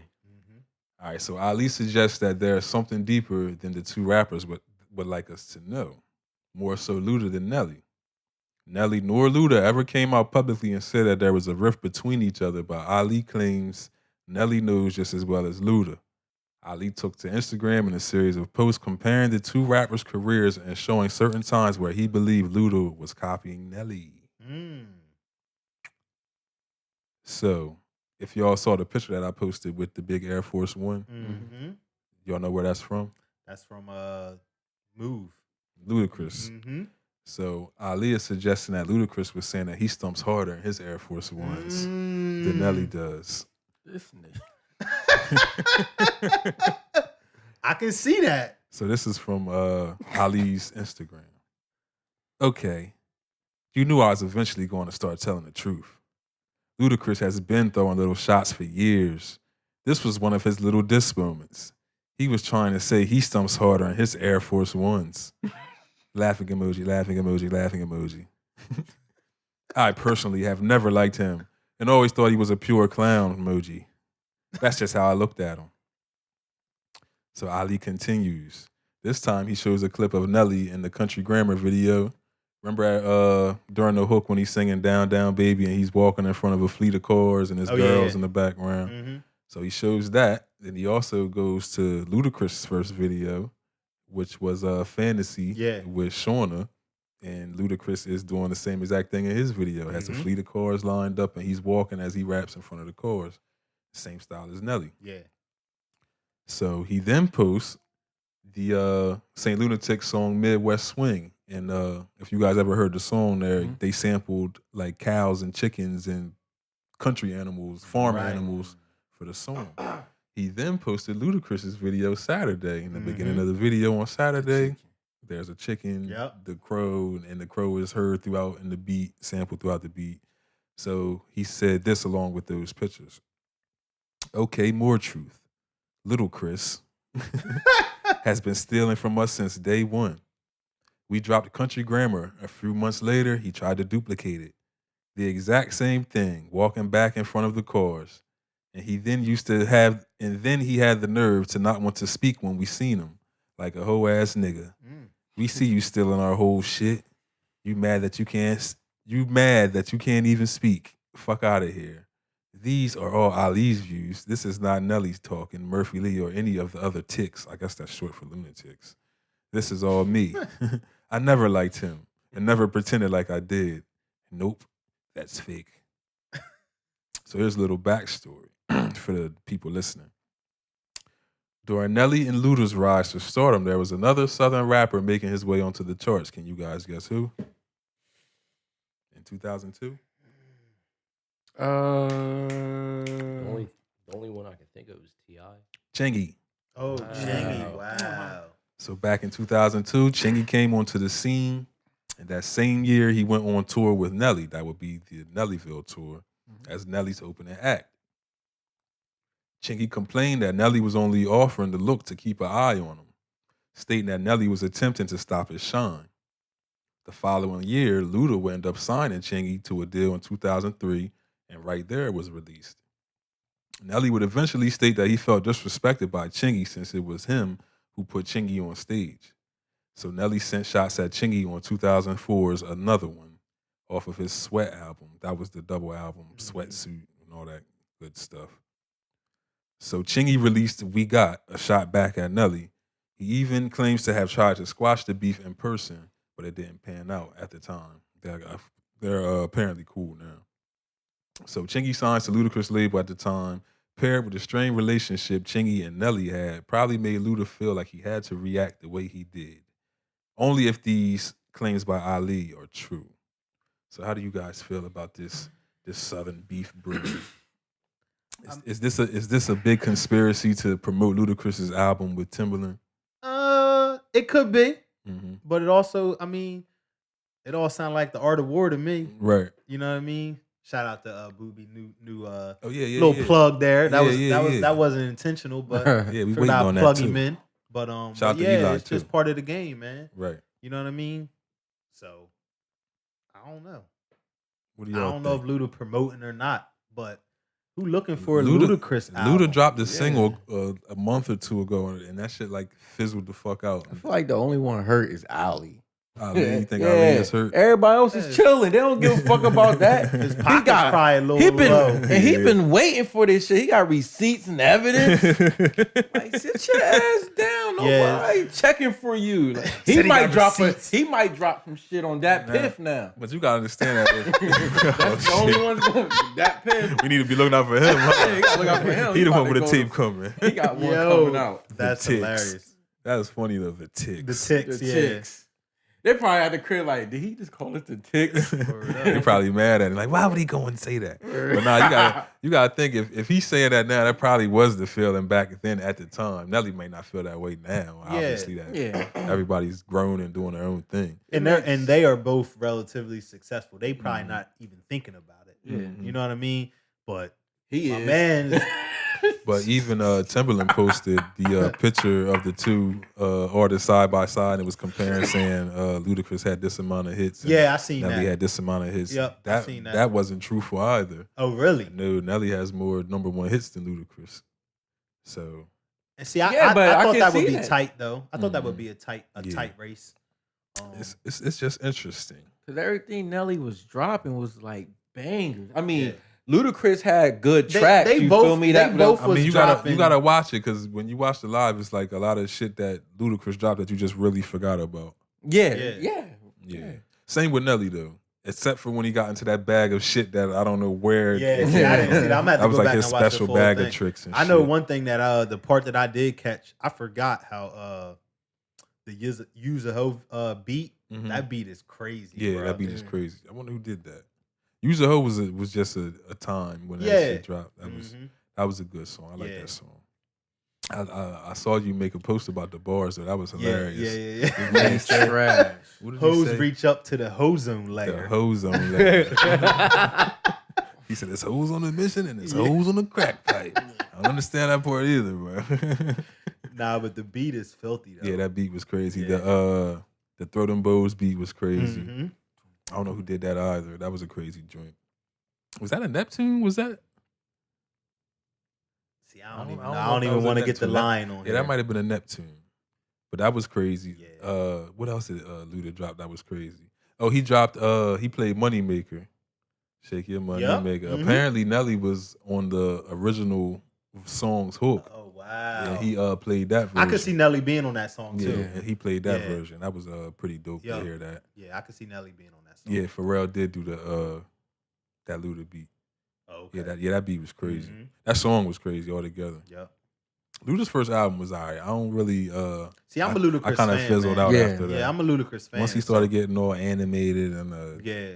All right. So Ali suggests that there's something deeper than the two rappers would like us to know. More so Luda than Nelly. Nelly nor Luda ever came out publicly and said that there was a rift between each other, but Ali claims Nelly knows just as well as Luda. Ali took to Instagram in a series of posts comparing the two rappers' careers and showing certain times where he believed Luda was copying Nelly. So, if y'all saw the picture that I posted with the big Air Force One, y'all know where that's from? That's from Move. Ludacris. So Ali is suggesting that Ludacris was saying that he stumps harder in his Air Force Ones than Nelly does. This nigga. I can see that. So this is from Ali's Instagram. Okay, you knew I was eventually going to start telling the truth. Ludacris has been throwing little shots for years. This was one of his little diss moments. He was trying to say he stumps harder in his Air Force Ones. Laughing emoji, laughing emoji, laughing emoji. I personally have never liked him and always thought he was a pure clown emoji. That's just how I looked at him. So Ali continues. This time he shows a clip of Nelly in the Country Grammar video. Remember during the hook when he's singing Down, Down, Baby and he's walking in front of a fleet of cars and his girls in the background. So he shows that. Then he also goes to Ludacris' first video, which was Fantasy with Shauna. And Ludacris is doing the same exact thing in his video. Has a fleet of cars lined up and he's walking as he raps in front of the cars. Same style as Nelly. Yeah. So he then posts the St. Lunatic song Midwest Swing. And if you guys ever heard the song there, they sampled like cows and chickens and country animals, farm animals for the song. He then posted Ludacris's video Saturday. In the beginning of the video on Saturday, there's a chicken, the crow, and the crow is heard throughout in the beat, sampled throughout the beat. So he said this along with those pictures. Okay, more truth. Little Chris has been stealing from us since day one. We dropped Country Grammar. A few months later, he tried to duplicate it. The exact same thing, walking back in front of the cars. And he then he had the nerve to not want to speak when we seen him, like a hoe ass nigga. We see you stealing our whole shit. You mad that you can't even speak. Fuck out of here. These are all Ali's views. This is not Nelly's talking, Murphy Lee, or any of the other ticks. I guess that's short for lunatics. This is all me. I never liked him and never pretended like I did. Nope, that's fake. So here's a little backstory for the people listening. During Nelly and Luda's rise to stardom, there was another Southern rapper making his way onto the charts. Can you guys guess who? In 2002? The only one I can think of is T.I. Chingy. Oh, Chingy. Wow. So back in 2002, Chingy came onto the scene. And that same year, he went on tour with Nelly. That would be the Nellyville tour as Nelly's opening act. Chingy complained that Nelly was only offering the look to keep an eye on him, stating that Nelly was attempting to stop his shine. The following year, Luda would end up signing Chingy to a deal in 2003, and right there it was released. Nelly would eventually state that he felt disrespected by Chingy since it was him who put Chingy on stage. So Nelly sent shots at Chingy on 2004's Another One off of his Sweat album. That was the double album, Sweatsuit and all that good stuff. So Chingy released We Got, a shot back at Nelly. He even claims to have tried to squash the beef in person, but it didn't pan out at the time. They're apparently cool now. So Chingy signs to Ludacris label at the time, paired with the strained relationship Chingy and Nelly had, probably made Luda feel like he had to react the way he did. Only if these claims by Ali are true. So how do you guys feel about this Southern beef brewing? Is this a big conspiracy to promote Ludacris's album with Timberland? It could be, but it also, I mean, it all sounds like the Art of War to me. Right. You know what I mean? Shout out to Booby, new Oh yeah, little plug there. That Yeah, was yeah. that wasn't intentional, but Yeah, we figured waiting I'd on that plug too. him in. But Shout but out to yeah, Eli, it's just too. part of the game, man. Right. You know what I mean? So I don't know. What do I y'all don't know think? if Luda promoting or not, but who looking for a Luda- Ludacris album? Luda dropped a single a month or two ago, and that shit like fizzled the fuck out. I feel like the only one hurt is Ali. Ali, you think Ali is hurt? Everybody else is chilling. They don't give a fuck about that. His pocket's probably a little he been low. and he been waiting for this shit. He got receipts and evidence. Like, sit your ass down. Nobody checking for you. Like, he might drop some shit on that piff now. But you gotta understand that. That's the only one's going that piff. We need to be looking out for him. Huh? Yeah, you gotta look out for him. He the about one with to the go tape to- coming. He got one coming out. That's The ticks. hilarious. That was funny though. The ticks. The ticks, The yeah. ticks. They probably had the crib like, did he just call it the ticks? They probably mad at him. Like, why would he go and say that? But nah, you gotta think if he's saying that now, that probably was the feeling back then at the time. Nelly may not feel that way now. Obviously, that everybody's grown and doing their own thing. And they are both relatively successful. They probably not even thinking about it. Yeah. You know what I mean? But He my is. man, But even Timberland posted the picture of the two artists side by side and it was comparing, saying Ludacris had this amount of hits. And yeah, I seen Nelly that. had this amount of hits. Yep, I seen that. That wasn't truthful either. Oh, really? No, Nelly has more number one hits than Ludacris. So And see, Yeah, I but I thought can that would see be that. tight though. I thought that would Mhm. be a tight Yeah. race. it's just interesting. Because everything Nelly was dropping was like bangers. I mean, Ludacris had good tracks. they you both- feel me? they That both I mean, was you dropping- gotta watch it because when you watch the live, it's like a lot of shit that Ludacris dropped that you just really forgot about. yeah. Same with Nelly though, except for when he got into that bag of shit that I don't know where. Yeah, see, I didn't see that. I'm gonna have to That was go like back his and watch the special full bag thing. of tricks. And I know shit. one thing that the part that I did catch, I forgot how the use a hoe beat. Mhm. That beat is crazy. Yeah, bro. that beat is crazy. I wonder who did that. Use a Hoe was just a time when that Yeah. shit dropped. Mhm. That was a good song. I like Yeah. that song. I saw you make a post about the bars, though. That was hilarious. Yeah. Man, Trash. What did he Hoes say? reach up to the ozone The layer. hoes on layer. He said, "There's hoes on the mission and there's hoes on the crack pipe." I don't understand that part either, bro. Nah, but the beat is filthy though. Yeah, that beat was crazy. Yeah. The Throw Them Bows beat was crazy. Mhm. I don't know who did that either. That was a crazy joint. Was that a Neptune? Was that? See, I don't I even don't know. know I don't if that even was a want to get the Neptune. line on. Yeah, that might have been a Neptune. But that was crazy. Yeah. What else did Luda drop that was crazy? Oh, he dropped he played Moneymaker. Shake Your Money Yep. Maker. Mhm. Apparently Nelly was on the original song's hook. Oh wow. And he played that version. I could see Nelly being on that song Yeah, too. and he played that Yeah. version. That was pretty dope Yeah. to hear that. Yeah, I could see Nelly being on that song. Yeah, Pharrell did do the that Luda beat. Oh, okay. Yeah, that beat was crazy. Mhm. That song was crazy altogether. Yep. Luda's first album was alright. I don't really See, I'm a Ludacris I kind of fan, fizzled man. out Yeah. after that. Yeah, I'm a Ludacris fan. Once he started getting all animated and yeah.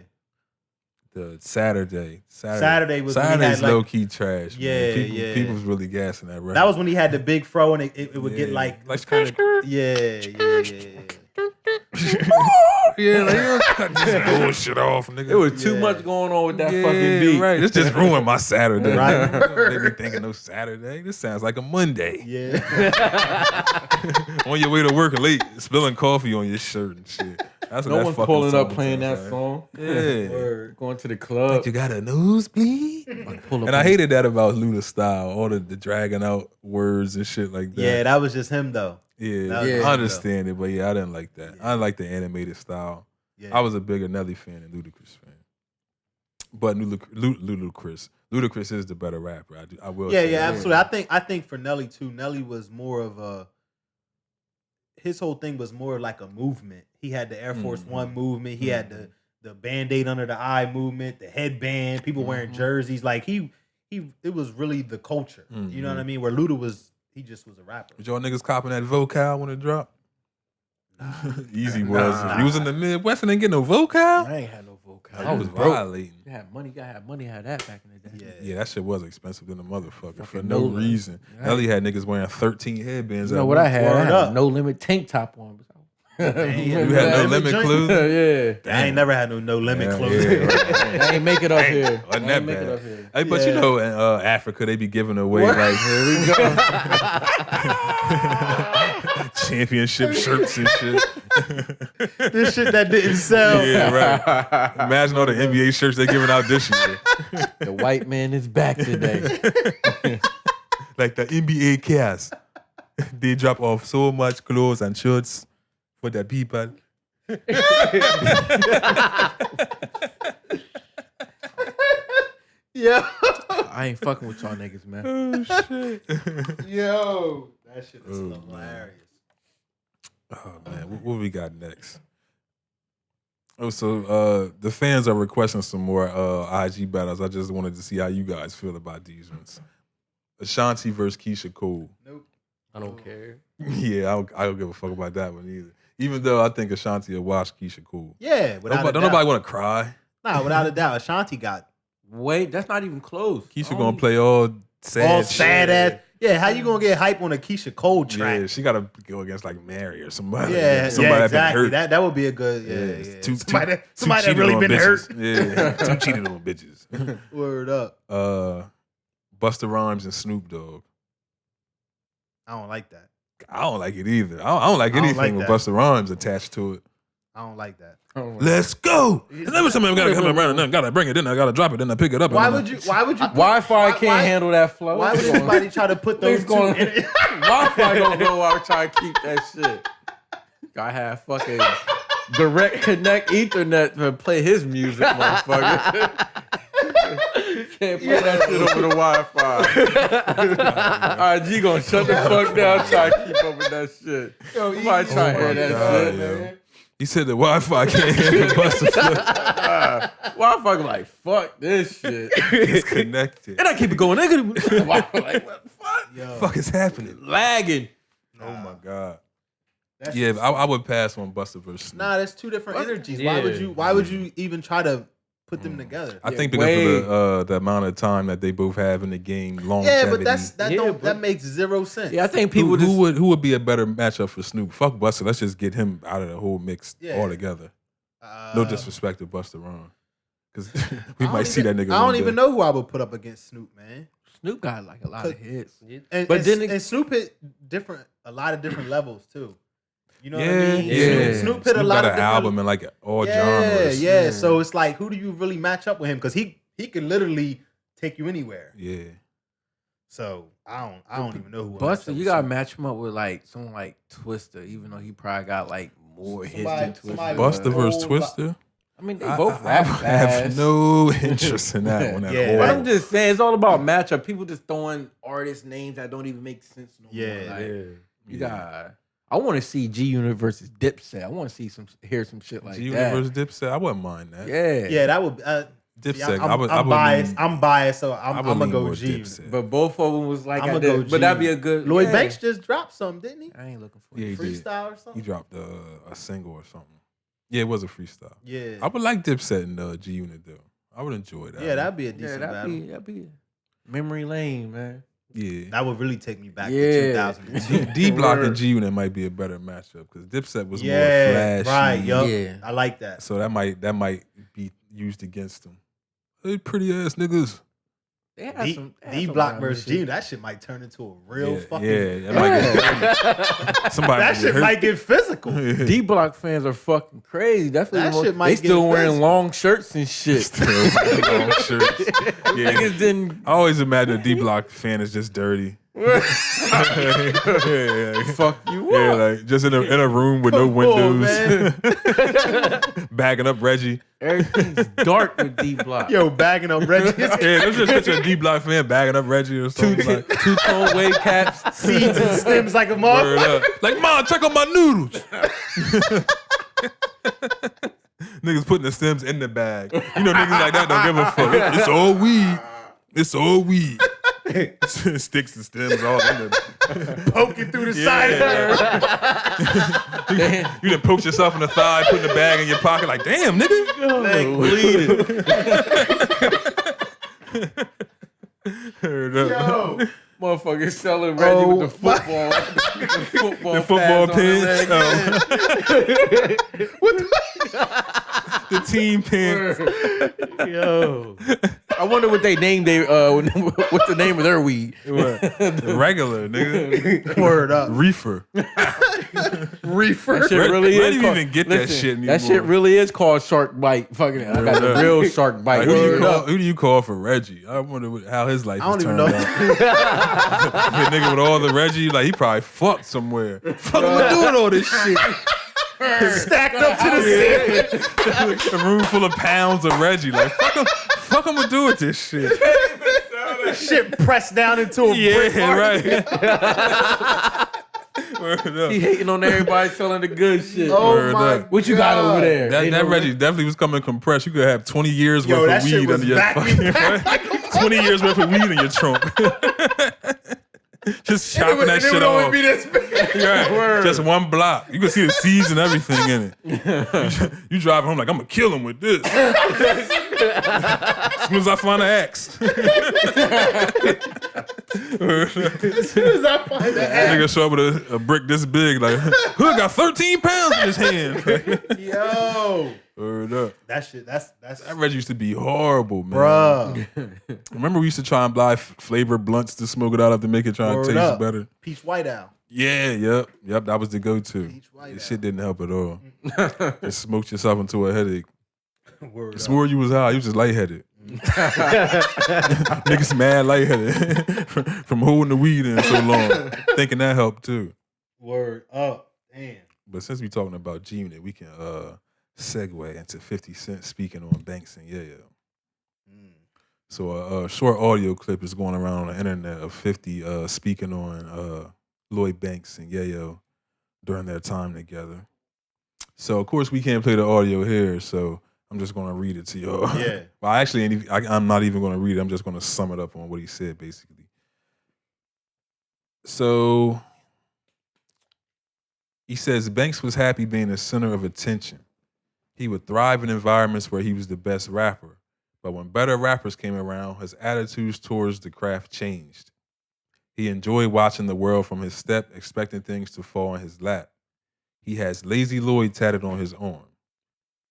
the Saturday was when he had, Saturday's like- low key trash. Yeah, man. yeah. People was really gassing that record. That was when he had the big fro and it would get Yeah. like like kinda- skirt. yeah. Yeah, like, you cut this bullshit off, nigga. It was too Yeah. much going on with that Yeah, fucking beat. right. This just ruined my Saturday. Right. They be thinking no Saturday. This sounds like a Monday. Yeah. On your way to work late, spilling coffee on your shirt and shit. That's what No that one's fucking pulling up song playing that sounds song. like. Yeah. Word. Going to the club. Like you got a nosebleed? Pull up And I on- hated that about Luda style, all the dragging out words and shit like that. Yeah, that was just him though. Yeah, that was Yeah. him, I understand it, but yeah, I didn't like that. Yeah. I didn't like the animated style. Yeah. I was a bigger Nelly fan than Ludacris fan. But Ludacris is the better rapper. I will. Yeah, say yeah, that. absolutely. I think for Nelly too, Nelly was more of a his whole thing was more like a movement. He had the Air Force Mhm. One movement. He had the Band-Aid under the eye movement, the headband, people wearing Mhm. jerseys. Like he it was really the culture. You know what I mean? Where Luda was he just was a rapper. Was y'all niggas copping that vocal when it dropped? Easy Nah. was. If you was in the Midwest and didn't get no vocal, I ain't had no vocal. I was broke. violating. You had money, gotta have money, had that back in the day. Yeah. Yeah, that shit was expensive than a motherfucker for Fucking no no limit. reason. Right. Nelly had niggas wearing 13 headbands. You know at what I once. had? I Word had up. a no limit tank top on. You had no limit clues. Yeah. I ain't never had no limit clues. Yeah, right. I ain't make it up here. Wasn't I that ain't make it bad? up here. Hey, but you know, in Africa, they be giving away like Here we go. championship shirts and shit. This shit that didn't sell. Yeah, right. Imagine all the NBA shirts they giving out this year. The white man is back today. Like the NBA cast. They drop off so much clothes and shirts for the people. Yo. I ain't fucking with y'all niggas, man. Oh, shit. Yo. That shit is Oh, hilarious. Oh, man. What we got next? Oh, so the fans are requesting some more IG battles. I just wanted to see how you guys feel about these ones. Ashanti versus Keisha Cole. Nope. I don't care. Yeah, I don't give a fuck about that one either. Even though I think Ashanti will watch Keisha Cool. Yeah, without a Don't doubt. nobody want to cry. Nah, without a doubt. Ashanti got Wait, that's not even close. Keisha gonna play all sad, all shit. sad ass. Yeah, how you gonna get hype on a Keisha Cole track? Yeah, she gotta go against like Mary or somebody. Yeah, somebody exactly. that been hurt. That would be a good. Yeah, Yeah, yeah. Somebody that cheated really on been bitches. hurt. Yeah, two cheated on bitches. Word up. Busta Rhymes and Snoop Dogg. I don't like that. I don't like it either. I don't like I don't anything like with that. Busta Rhymes attached to it. I don't like that. Let's go. And every time I gotta come around and then gotta bring it, then I gotta drop it, then I pick it up. Why and would then you? Why would you? Wi-Fi can't handle that flow. Why would anybody try to put those It's two going- in it? Wi-Fi don't know why I try to keep that shit. I have fucking direct connect Ethernet to play his music, motherfucker. Can't play that shit over the Wi-Fi. IG gonna shut the fuck down, try to keep up with that shit. Somebody try to hear that shit, man. He said the Wi-Fi can't handle Busta Flip. Wi-Fi like, fuck this shit. It's connected. And I keep it going. Wi-Fi like, what the fuck? Yo, What the fuck is happening? Lagging. Oh my god. that's Yeah, just- I would pass on Busta versus Snoop. Nah, that's two different energies. Yeah. Why would you even try to put them together? I think because of the amount of time that they both have in the game, longevity. Yeah, but that makes zero sense. Yeah, I think people who would be a better matchup for Snoop? Fuck Busta. Let's just get him out of the whole mix Yeah. altogether. No disrespect to Busta Rhymes, because we I might don't see even- that nigga. I don't one even day. know who I would put up against Snoop, man. Snoop got like a lot of hits. And, But and, then and Snoop hit a lot of different levels too. You know Yeah, what I mean? yeah. Snoop hit a Snoop lot got of an different album in like all yeah, genres. yeah. So it's like, who do you really match up with him? Because he can literally take you anywhere. Yeah. So I don't even know who. Buster, you gotta match him up with like someone like Twister, even though he probably got like more hits than Twister. Busta versus old- Twister. I mean, they I both rap have fast. no interest in that one at Yeah. all. But I'm just saying, it's all about matchup. People just throwing artist names that don't even make sense no more. Yeah, Like, Yeah. you got. I want to see G Unit versus Dipset. I want to see hear some shit like G that. versus Dipset. I wouldn't mind that. Yeah, Yeah, that would. Dipset. I'm, I would biased. lean- I'm biased, so I I'm would gonna lean go more G. Dipset. But both of them was like, I'ma at go that, but that'd G. be a good. Lloyd yeah. Banks just dropped something, didn't he? I ain't looking for Yeah, it. he did. Freestyle or He something. dropped a single or something. Yeah, it was a freestyle. Yeah, I would like Dipset and G Unit though. I would enjoy that. yeah, that'd be a Yeah, decent that'd battle. be memory lane, man. Yeah. That would really take me back Yeah. to 2002. D Block Word. and G Unit might be a better matchup because Dipset was more Yeah, flashy. right. Yup. Yeah. I like that. So that might be used against them. Hey, pretty ass niggas. They had D, some, D Block versus G, that shit might turn into a real Yeah, fucking. yeah, that might get somebody that get shit hurt. might get physical. D Block fans are fucking crazy. That's That what shit might they get still wearing physical. long shirts and shit. Still long shirts. Yeah. Niggas didn't I always imagine a D Block fan is just dirty. yeah, fuck you yeah, up. like just in a room with no Come on, windows, bagging up Reggie. Everything's dark with D Block. Yo, bagging up Reggie. Yeah, there's just a picture of D Block fan bagging up Reggie or something. Like, Two-tone wave caps. Seeds and stems like a word motherfucker. up. Like, Mom, check on my noodles. Niggas putting the stems in the bag. You know, niggas like that don't give a fuck. It's all weed. It's all weed. Sticks and stems all in the Poking through the side of her. You done poked yourself in the thigh, putting the bag in your pocket, like, damn, nigga. Leg bleeding. Heard up. Yo. motherfucker selling Reggie with the football. The football pants. What the? The team pants. Yo. I wonder what they named what's the name of their weed? The regular, nigga. Word up. Reefer. Reefer. That shit really Where is. do you even get that shit anymore? That shit really is called Shark Bite. Fucking, I got the real Shark Bite. Like, who do you call for Reggie? I wonder how his life is turned out. The nigga with all the Reggie, like he probably fucked somewhere. Fuck him doing all this shit. Stacked up to the ceiling. A room full of pounds of Reggie. Like fuck him do with this shit. Shit pressed down into a brick. Right. Word up. He hating on everybody selling the good shit. Oh Word my up. What you got over there? That Reggie definitely was coming compressed. You could have 20 years Yo, worth that of shit weed was under your vacuum fucking 20 years worth of weed in your trunk. Just chopping that shit off. Be this big. Right. Just one block. You can see the seeds and everything in it. You drive home like, I'm gonna kill him with this. As soon as I find an axe. As soon as I find the That nigga show up with a brick this big, like, Hood got 13 pounds in his hand. Yo. Word up. That shit, that's That Reggie used to be horrible, man. bruh. Remember we used to try and buy flavored blunts to smoke it out of to make it try and Word taste up. better. Peach White Owl. Yeah, yep, that was the go-to. Peach White This Owl. shit didn't help at all. It smoked yourself into a headache. Word I up. swore you was high. You was just lightheaded. Niggas mad lightheaded from holding the weed in so long, thinking that helped too. Word up. Damn. But since we talking about G-Unit, we can segue into 50 Cent speaking on Banks and Yayo. So a short audio clip is going around on the internet of 50 speaking on Lloyd Banks and Yayo during their time together. So of course we can't play the audio here, so I'm just gonna read it to y'all. Yeah. Well, I'm not even gonna read it. I'm just gonna sum it up on what he said, basically. So he says Banks was happy being the center of attention. He would thrive in environments where he was the best rapper. But when better rappers came around, his attitudes towards the craft changed. He enjoyed watching the world from his step, expecting things to fall in his lap. He has Lazy Lloyd tatted on his arm.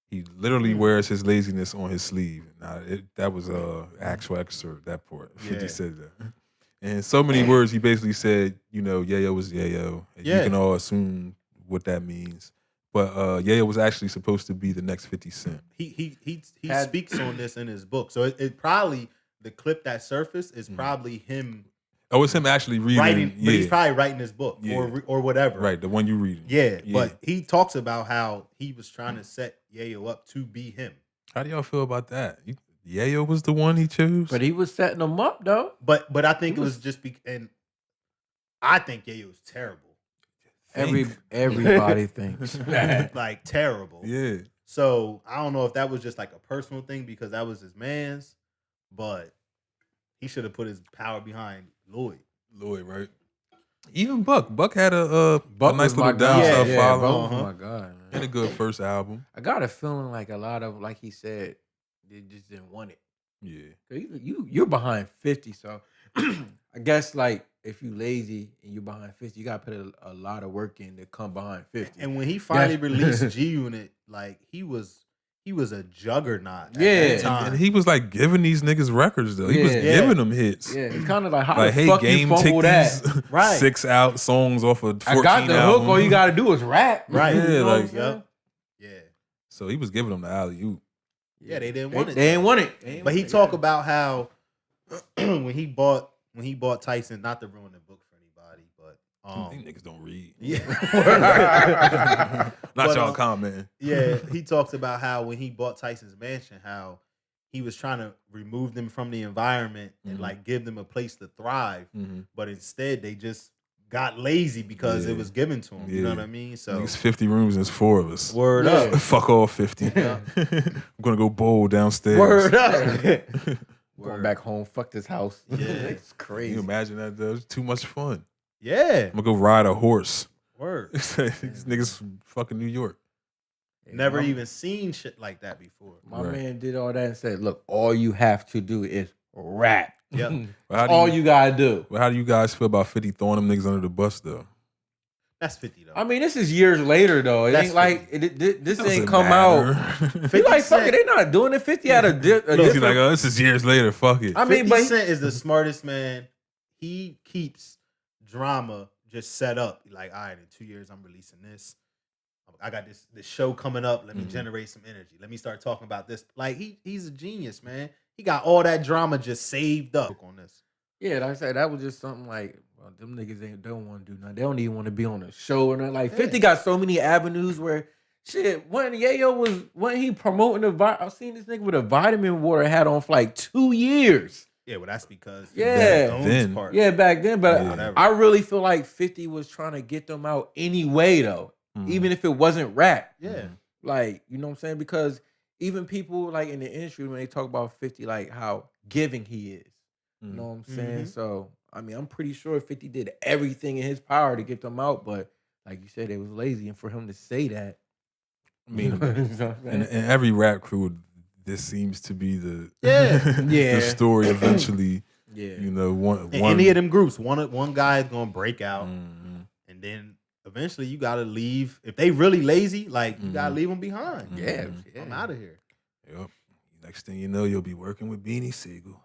He literally wears his laziness on his sleeve. Now, that was actual excerpt, that part. 50 said that. And in so many words, he basically said, Yayo was Yayo. And you can all assume what that means. But Yayo was actually supposed to be the next 50 Cent. He speaks on this in his book. So it probably, the clip that surfaced is probably him. Oh, it's him actually reading. Writing, but he's probably writing his book or whatever. Right, the one you reading. Yeah, but he talks about how he was trying to set Yayo up to be him. How do y'all feel about that? Yayo was the one he chose? But he was setting them up, though. But I think it was just and I think Yayo was terrible. Everybody thinks. Like terrible. Yeah. So I don't know if that was just like a personal thing because that was his man's, but he should have put his power behind Lloyd, right? Even Buck had a Buck nice was my little guy. down south follow. Buck was my God, man. Had a good first album. I got a feeling like a lot of, like he said, they just didn't want it. Yeah. You're behind 50, so I guess like if you lazy and you're behind 50, you gotta put a lot of work in to come behind 50. And when he finally released G Unit, like he was a juggernaut. At that time. And he was like giving these niggas records though. He was giving them hits. Yeah, it's kind of like how like, the hey, fuck game, you fumble take that? these Right. 6 out songs off of 14 I got the album. hook. All you gotta do is rap. Right. Yeah, You know like, what I'm saying? Yeah. So he was giving them the alley oop. Yeah, they didn't want it. They didn't want it. But he talked about how when he bought Tyson, not to ruin the book for anybody, but These niggas don't read. yeah. Not But, y'all commenting. Yeah, he talks about how when he bought Tyson's mansion, how he was trying to remove them from the environment and like give them a place to thrive, but instead they just got lazy because it was given to them. You know what I mean? So It's 50 rooms and it's 4 of us. word up. Fuck all 50. Yeah. I'm gonna go bowl downstairs. Word up. Going back home, fuck this house. Yeah. It's Can crazy. you imagine that though? It's too much fun. Yeah. I'm gonna go ride a horse. Word. These niggas from fucking New York. Never even seen shit like that before. My man did all that and said, look, all you have to do is rap. Yeah. All you gotta do. But how do you guys feel about 50 throwing them niggas under the bus though? That's 50 though. I mean, this is years later though. It That's ain't like this Doesn't ain't come matter. out. He like fuck it, they not doing it. 50 had a He's different. like, oh, this is years later. Fuck it. I mean, 50 but Cent is the smartest man. He keeps drama just set up. Like, all right, in 2 years I'm releasing this. I got this show coming up. Let me generate some energy. Let me start talking about this. Like he's a genius, man. He got all that drama just saved up on this. yeah, like I said, that was just something like, well, them niggas don't want to do nothing. They don't even want to be on a show or nothing. Like 50 got so many avenues where shit. When Yayo when he promoting I've seen this nigga with a vitamin water hat on for like 2 years. Yeah, well, that's because then. Yeah, back then. But Yeah. I really feel like 50 was trying to get them out anyway, though. Even if it wasn't rap. Yeah. Like, you know what I'm saying? Because even people like in the industry, when they talk about 50, like how giving he is. You know what I'm saying? So, I mean, I'm pretty sure 50 did everything in his power to get them out. But like you said, they was lazy. And for him to say that. I mean, in every rap crew, this seems to be the the story eventually. You know, one any of them groups, one guy is gonna break out, and then eventually you gotta leave. If they really lazy, like you gotta leave them behind. Yeah. I'm out of here. Yep. Next thing you know, you'll be working with Beanie Siegel.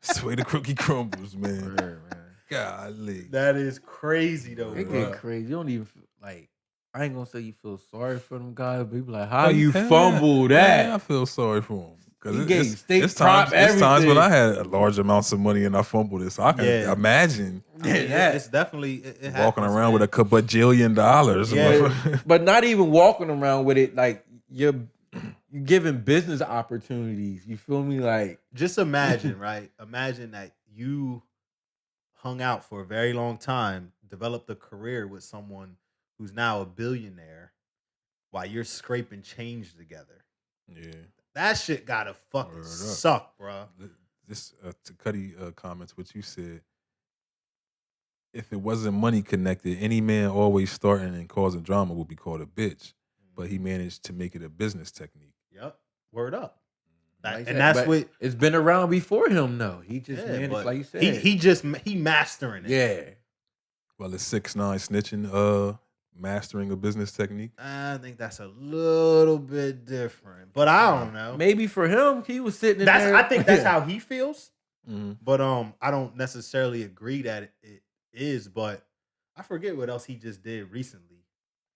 Sway the cookie crumbles, man. Golly. That is crazy though. It Bro. get crazy. You don't even like. I ain't gonna say you feel sorry for them guys, but you be like, how you fumble that? I feel sorry for him. He gave steak it's prop, times when everything. I had large amounts of money and I fumbled it. So I can imagine It's definitely it walking happens, around man. with a bajillion dollars. Yeah, but not even walking around with it. Like you're giving business opportunities. You feel me? Like Just imagine, right? Imagine that you hung out for a very long time, developed a career with someone who's now a billionaire while you're scraping change together. Yeah. That shit gotta fucking Word up. suck, bro. This to Cuddy comments what you said. If it wasn't money connected, any man always starting and causing drama would be called a bitch. But he managed to make it a business technique. Yep. Word up. like And that, that's but what it's been around before him. though. He just managed, but like you said. he mastering it. yeah. Well, it's 6ix9ine snitching, mastering a business technique. I think that's a little bit different, but I don't know. Maybe for him, he was sitting in there. I think that's how he feels. Mm-hmm. But I don't necessarily agree that it is. But I forget what else he just did recently.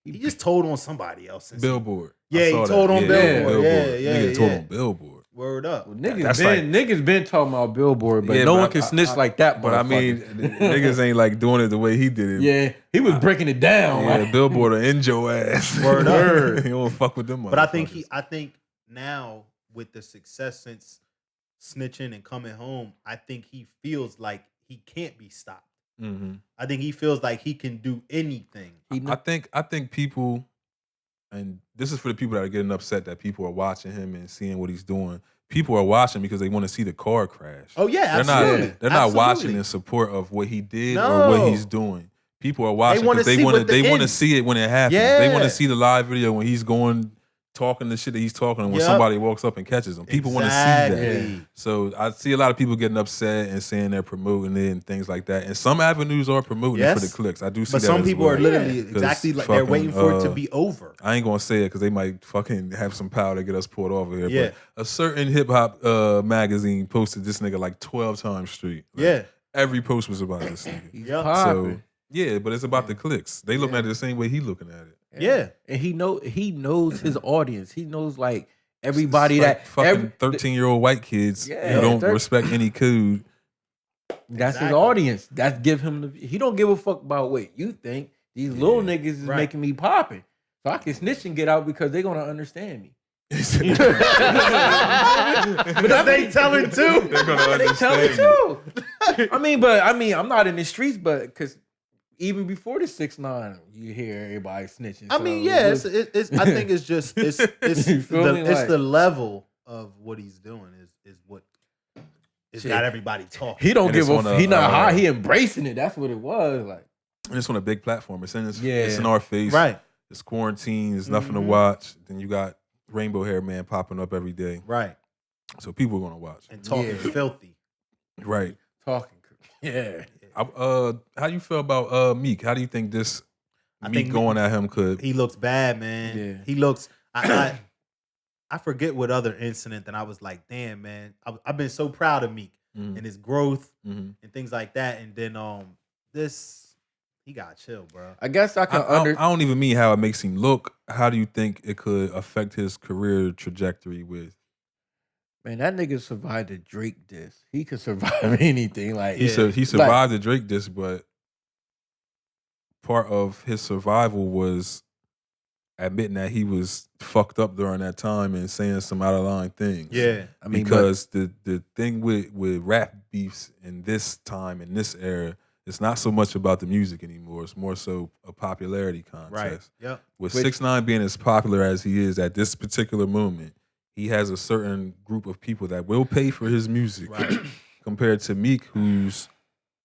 He just told on somebody else. Billboard. Yeah, he told on Billboard. Yeah, Nigga told yeah. on Billboard. Word up. Well, That's niggas been talking about Billboard, but no one can snitch like that. But I mean, niggas ain't like doing it the way he did it. yeah, he was breaking it down. Yeah, like, Billboard will end your ass. Word up. He don't fuck with them. But I think now with the success since snitching and coming home, I think he feels like he can't be stopped. Mm-hmm. I think he feels like he can do anything. I think people, and this is for the people that are getting upset that people are watching him and seeing what he's doing. People are watching because they want to see the car crash. Oh yeah, absolutely. They're not watching in support of what he did or No. what he's doing. People are watching wanna because they see want to. what the They want to end- see it when it happens. Yeah. They want to see the live video when he's going talking the shit that he's talking, and when Yep. somebody walks up and catches him. People want to see that. Exactly. So I see a lot of people getting upset and saying they're promoting it and things like that. And some avenues are promoting it for the Yes. clicks. I do see But that. some as people well. are literally 'Cause exactly like they're waiting for it to fucking, be over. I ain't gonna say it because they might fucking have some power to get us pulled off of here. Yeah. But a certain hip hop magazine posted this nigga like 12 times straight. Like, Yeah. every post was about this nigga. he's Yep. So popping. yeah, but it's about the clicks. They looking at it the same way he looking at it. Yeah. and he knows his audience. He knows like everybody It's like that fucking 13-year-old white kids Yeah. who don't 13 respect any code. that's his Exactly. audience. That's give him he don't give a fuck about what you think. These little niggas is Right. making me popping. So I can snitch and get out because they're gonna understand me. But they telling too. They're gonna They tell me understand. too. I mean, I'm not in the streets, but because even before the 6ix9ine, you hear everybody snitching. I So mean, yeah, it's- it's I think it's just it's You feel me? Like- the level of what he's doing is what it's Shit. got everybody talking. he don't And give it's a. on He a, not high. He embracing it. That's what it was like. And it's on a big platform. It's in Yeah. it's in our face. Right, It's quarantine. There's nothing to Mhm. watch. Then you got Rainbow Hair Man popping up every day. right. So people are gonna watch. And talking filthy. Right. Talking. Yeah. How you feel about Meek? How do you think this Meek going at him could? He looks bad, man. Yeah. He looks. I forget what other incident that I was like, damn, man. I've been so proud of Meek and his growth and things like that. And then this, he got chill, bro. I guess I don't even mean how it makes him look. How do you think it could affect his career trajectory with? Man, that nigga survived the Drake diss. He could survive anything. Like he survived the Drake diss, but part of his survival was admitting that he was fucked up during that time and saying some out of line things. Yeah, I mean, because the thing with rap beefs in this time in this era, it's not so much about the music anymore. It's more so a popularity contest. Right. Yep. With 6ix9ine being as popular as he is at this particular moment, he has a certain group of people that will pay for his music. Right. Compared to Meek,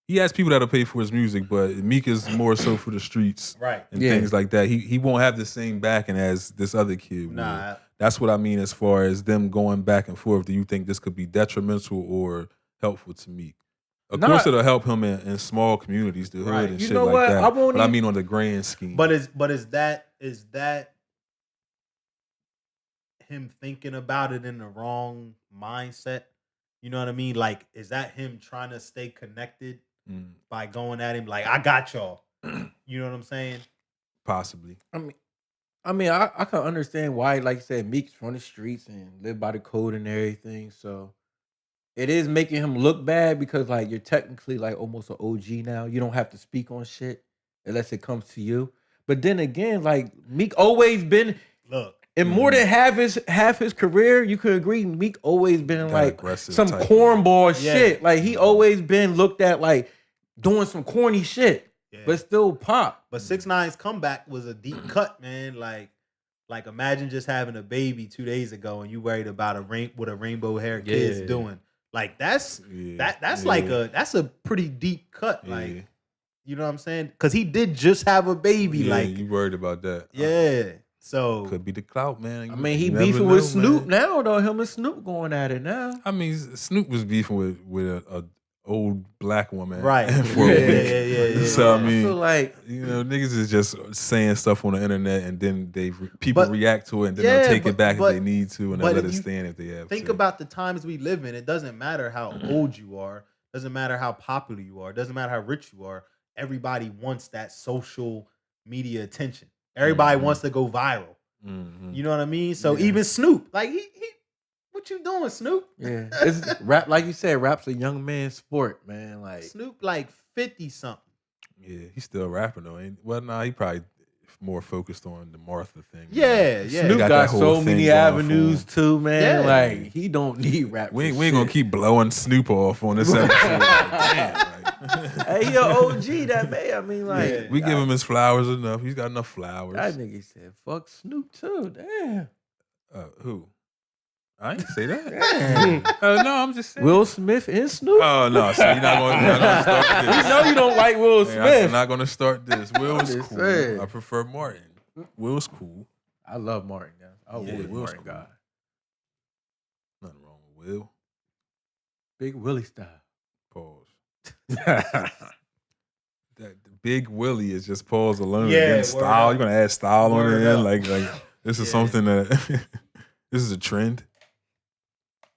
he has people that'll pay for his music, but Meek is more so for the streets, right, and things like that. He won't have the same backing as this other kid. Nah, that's what I mean as far as them going back and forth. Do you think this could be detrimental or helpful to Meek? Of course, it'll help him in small communities, the hood and shit like that. But I mean on the grand scheme. But is that him thinking about it in the wrong mindset? You know what I mean? Like, is that him trying to stay connected by going at him like, I got y'all? You know what I'm saying? Possibly. I mean, I can understand why, like you said, Meek's from the streets and live by the code and everything. So it is making him look bad because, like, you're technically like almost an OG now. You don't have to speak on shit unless it comes to you. But then again, like, Meek always been in more than half his career. You could agree, Meek always been like some cornball shit. Like, he always been looked at like doing some corny shit, but still pop. But 6ix9ine's comeback was a deep cut, man. Like imagine just having a baby 2 days ago and you worried about what a rainbow hair kid's doing. Like that's that's a pretty deep cut. Like, you know what I'm saying? Because he did just have a baby. Like, you worried about that? Yeah. So could be the clout, man. I mean, he beefing with Snoop now, though. Him and Snoop going at it now. I mean, Snoop was beefing with a old black woman, right? For a week. So I mean, I feel like, you know, niggas is just saying stuff on the internet, and then people react to it, and then they'll take it back if they need to, and they'll let it stand if they have. Think about the times we live in. It doesn't matter how old you are. Doesn't matter how popular you are. Doesn't matter how rich you are. Everybody wants that social media attention. Everybody wants to go viral. You know what I mean? So even Snoop, like he what you doing, Snoop? Yeah, it's rap. Like you said, rap's a young man's sport, man. Like Snoop, like 50 something. Yeah, he's still rapping though. He probably more focused on the Martha thing. Yeah. Snoop got so many avenues too, man. Yeah. Like, he don't need rap. We ain't gonna keep blowing Snoop off on this episode. Damn. Hey, he an OG, that man. I mean, like, we give him his flowers enough. He's got enough flowers. That nigga said, "Fuck Snoop too." Damn. Who? I ain't say that. No, I'm just saying. Will Smith and Snoop. Oh no, so you're not gonna start this. You know you don't like Will Smith. I'm not gonna start this. Will's cool. Saying. I prefer Martin. Will's cool. I love Martin. I always Will's cool. Guy. Nothing wrong with Will. Big Willie style. Pause. That Big Willie is just pause alone. Yeah, again, style. You're gonna add style on it. Like this is something that this is a trend.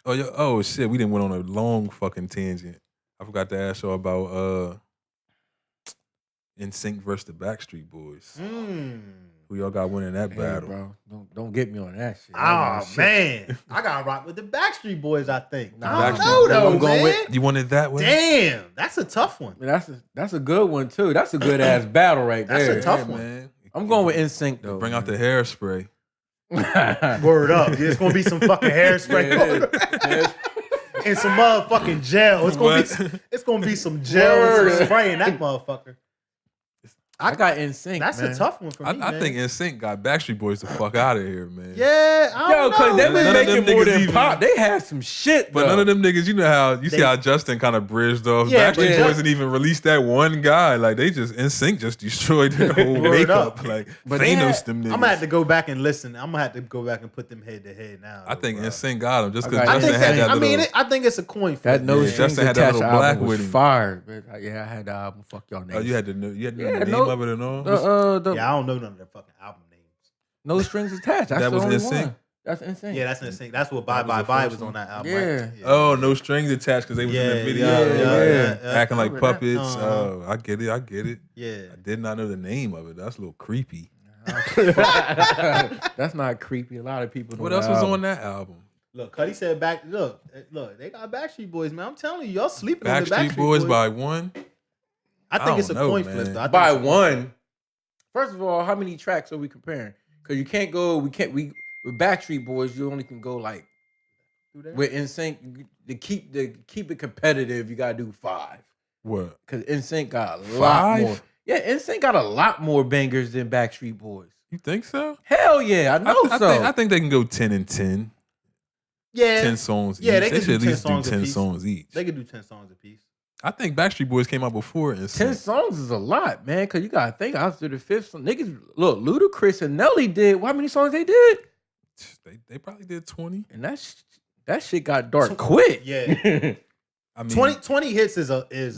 Oh shit! We didn't went on a long fucking tangent. I forgot to ask y'all about NSYNC versus the Backstreet Boys. Who y'all got winning that battle? Bro, don't get me on that shit. Oh man, I gotta rock with the Backstreet Boys. I think. I don't know though, I'm going man. You wanted that one? Damn, that's a tough one. That's a good one too. That's a good ass battle right there. That's a tough one, man. I'm going with NSYNC though. Bring out the hairspray. Word up. It's gonna be some fucking hairspray and some motherfucking gel. It's gonna be some gel and some spray in that motherfucker. I got NSYNC. That's man. a tough one for me. I think NSYNC got Backstreet Boys the fuck out of here, man. Yeah, I don't because they know, was man. making more than even- pop. They had some shit, But though. none of them niggas, you know how see how Justin kind of bridged off. Yeah, Backstreet but Boys didn't even release that one guy. Like they just NSYNC just destroyed their whole Word makeup. up. Like But they Thanos, had- them niggas. I'm gonna have to go back and listen. I'm gonna have to go back and put them head to head now. I think bro. NSYNC got him just I because got Justin NSYNC. had that I little. mean, I think it's a coin flip. That No Yeah, Strings Justin had that Attached little black album with was him. fire. But yeah, I had the album. Fuck y'all names. Oh, you had to know the Yeah, name no- of it and all. Yeah, I don't know none of their fucking album names. No Strings Attached. That's That the was only NSYNC? one. That's insane. Yeah, that's insane. That's what Bye That was Bye the Bye first was one. on that album. Yeah. Right? Oh, no strings attached because they was in the video, acting like Remember that? puppets. Uh-huh. Oh, I get it. Yeah. I did not know the name of it. That's a little creepy. That's not creepy. A lot of people. Know What that else was album. on that album? Look, Cuddy said back. Look, they got Backstreet Boys, man. I'm telling you, y'all sleeping on the Backstreet Boys by one. I think it's a don't know, coin man. flip. Though. I think By it's a coin one. First of all, how many tracks are we comparing? Because you can't go. We with Backstreet Boys. You only can go like flip. with NSYNC to keep it competitive. You gotta do 5 What? because NSYNC got a lot 5? more. Yeah, NSYNC got a lot more bangers than Backstreet Boys. You think so? Hell yeah, I know so. I think they can go 10 and 10. Yeah, 10 songs Yeah, each. they They could should at do 10 least do songs 10 apiece. songs each. they could do 10 songs apiece. I think Backstreet Boys came out before and 10 songs is a lot, man. Because you gotta think after the 5th song, niggas look. Ludacris and Nelly did. How many songs they did? They probably did 20. And that shit got dark quick. Yeah. I mean, 20 hits is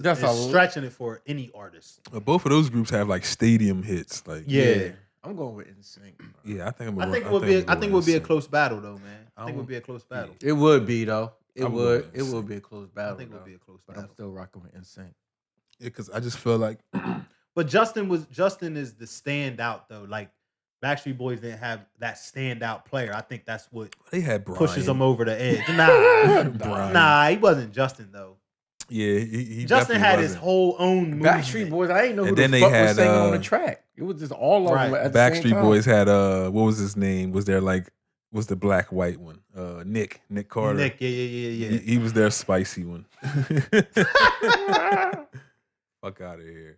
That's a- stretching it for any artist. both of those groups have like stadium hits. Like, Yeah. I'm going with NSYNC. Bro. yeah, I think I think it would be. I think it would be a close battle, though, man. I think it would be a close battle. It would be though. It I would would. with It NSYNC. would be a close battle. I think it would though. be a close But I'm battle. still rocking with NSYNC. Yeah, because I just feel like But Justin is the standout though. Like Backstreet Boys didn't have that standout player. I think that's what they had Brian. pushes them over the edge. Nah, Brian. nah, he wasn't Justin though. Yeah, he Justin definitely had his wasn't. whole own movement. Backstreet Boys. I ain't know who And the then they fuck had, was singing on the uh, track. It was just all of them Right. at the same Backstreet time. Boys had what was his name? Was there like was the black white one? Nick Carter. Nick, yeah. He was their spicy one. Fuck out of here.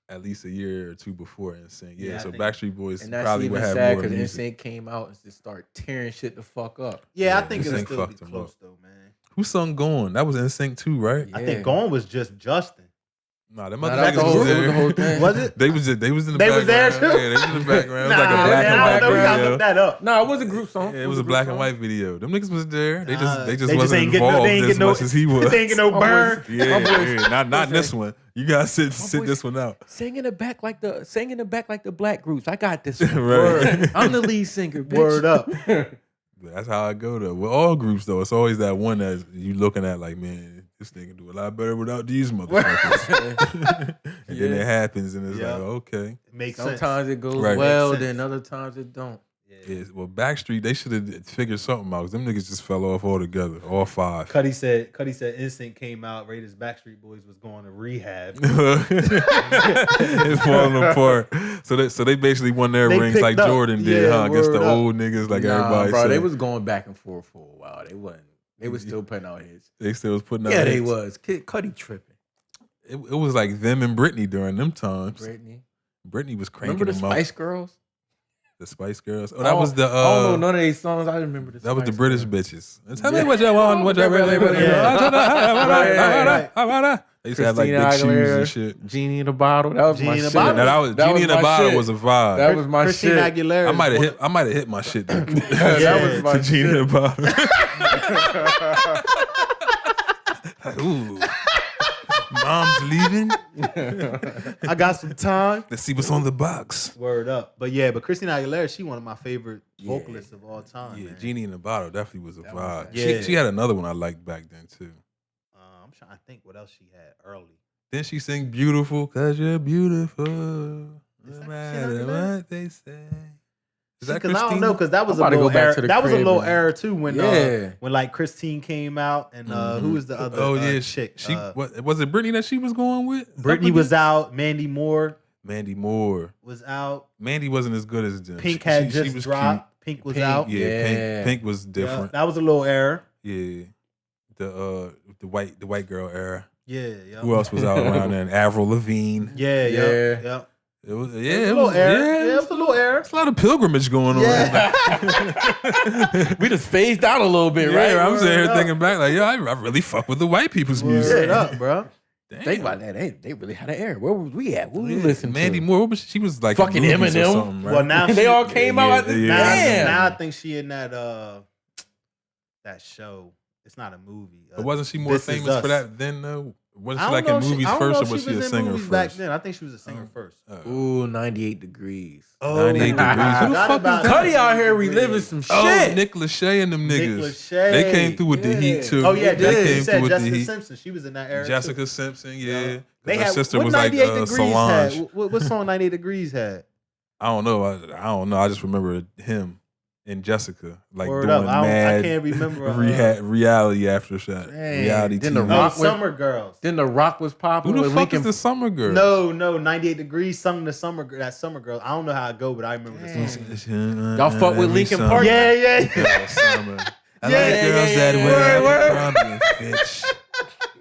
At least a year or two before NSYNC. Yeah, Yeah, I so think- Backstreet Boys And that's probably even would have sad more because music. NSYNC came out and just started tearing shit the fuck up. Yeah, I Yeah, think it'll NSYNC still be fucked him close up. though, man. Who sung Gone? That was NSYNC too, right? I Yeah. think Gone was just Justin. Nah, them Nah, other that's niggas the whole- was it was the there. whole thing. Was it? They was in the They was background. there too? Yeah, they was in the background. It was like a Nah, black and man, I white don't know. We gotta video. look that up. No, it was a group song. Yeah, it was a black and white video. Them niggas was there. They Nah, just wasn't ain't get involved they ain't as get no, much as he was. They ain't get no My burn. boys- Yeah, my boys- yeah, not in this listen. one. You gotta sit boys- this one out. Sing in the back like the black groups. I got this. One. Right. Word. I'm the lead singer. Bitch. Word up. That's how I go though. With all groups though, it's always that one that you looking at like, man, this nigga do a lot better without these motherfuckers. And then it happens, and it's Yeah. like, okay. It makes sense. Sometimes it goes Right. well, Makes then sense. other times it don't. Yeah, well, Backstreet, they should have figured something out. 'Cause them niggas just fell off altogether, all 5. Cuddy said NSYNC came out right as Backstreet Boys was going to rehab. It's falling apart. So they basically won their They rings picked like up. Jordan did, Yeah, huh? Against the word up. old niggas like Nah, everybody bro, said. they was going back and forth for a while. They wasn't. They was still putting out hits. They still was putting out Yeah, they hits. was. Kid Cudi tripping. It was like them and Britney during them times. Britney. Britney was cranking Remember the them Spice out. Girls? The Spice Girls. Oh, that was the. I don't know none of these songs. I remember the That was the Spice British Girls. bitches. And tell me what you want, what you really, really want. They used to have like Christina big shoes Aguilera, and shit. Genie in the Bottle. That was Genie my in the shit. Bottle? Now that was That Genie in the my Bottle shit. was a vibe. That was my Christina shit. Aguilera. I might have hit my shit though. That was my to Genie in shit. the Bottle. Ooh. Mom's leaving. I got some time. Let's see what's on the box. Word up. But yeah, but Christina Aguilera, she one of my favorite vocalists of all time. Yeah, man. Genie in the Bottle definitely was a That was vibe. that. Yeah. She had another one I liked back then too. I'm trying to think what else she had early. Then she sing "Beautiful" cause you're beautiful. No that matter Christina Aguilera? what they say. Is Because that I don't Christina? know, because that was I'm a about to little go back era. to the That was a crib little and- era too when Yeah. when like Christine came out and who was the other Oh yeah, chick? She what was it? Brittany that she was going with? Brittany was out. Mandy Moore Mandy Moore. was out. Mandy wasn't as good as them. Pink She- had she just was dropped. Pink was Pink, out. Cute. Yeah, Yeah. Pink was Yeah, different. that was a little era. Yeah, the white girl era. Yeah, yeah. Who else was out around there? Avril Lavigne. Yeah. It was, It was a little air. It's a lot of pilgrimage going on. Yeah. We just phased out a little bit, right? I'm sitting here Word up. thinking back, like, yo, I really fuck with the white people's Word music. up, bro. Damn. Think about that. They really had an air. Where was we at? What we listening Mandy to? Moore, what was she was like Fucking in movies or Eminem. something, right? Well, now They all came out at the damn. Now I think she in that show. It's not a movie. But wasn't she more This Is famous Us. for that then, though? Wasn't I she don't like know in if movies I don't first, know or if was she was a in singer movies first? back then. I think she was a singer first. Ooh, 98 degrees. Oh, 98 degrees. Who the forgot fuck about is that? Cuddy out here reliving some shit. Oh, Nick Lachey and them Nick niggas. Lachey. They came through with the Yeah. heat too. Oh yeah, they came you through said with the Jessica heat. Simpson. She was in that era. Jessica too. Simpson, yeah. They Her had sister what was like 98 degrees Solange. had. What song 98 Degrees had? I don't know. I don't know. I just remember him and Jessica like Word doing up. I mad can't remember. reality after shot. Dang. Reality Then TV. The No, Rock was- Summer Girls. Then The Rock was popping. Who the with fuck Linkin is the Summer Girl? No, 98 Degrees sung the Summer Girls. I don't know how it go, but I remember the song. Y'all fuck with Linkin Park? Yeah. Summer. I Yeah, like girls that yeah. wear Word. Abercrombie and Fitch.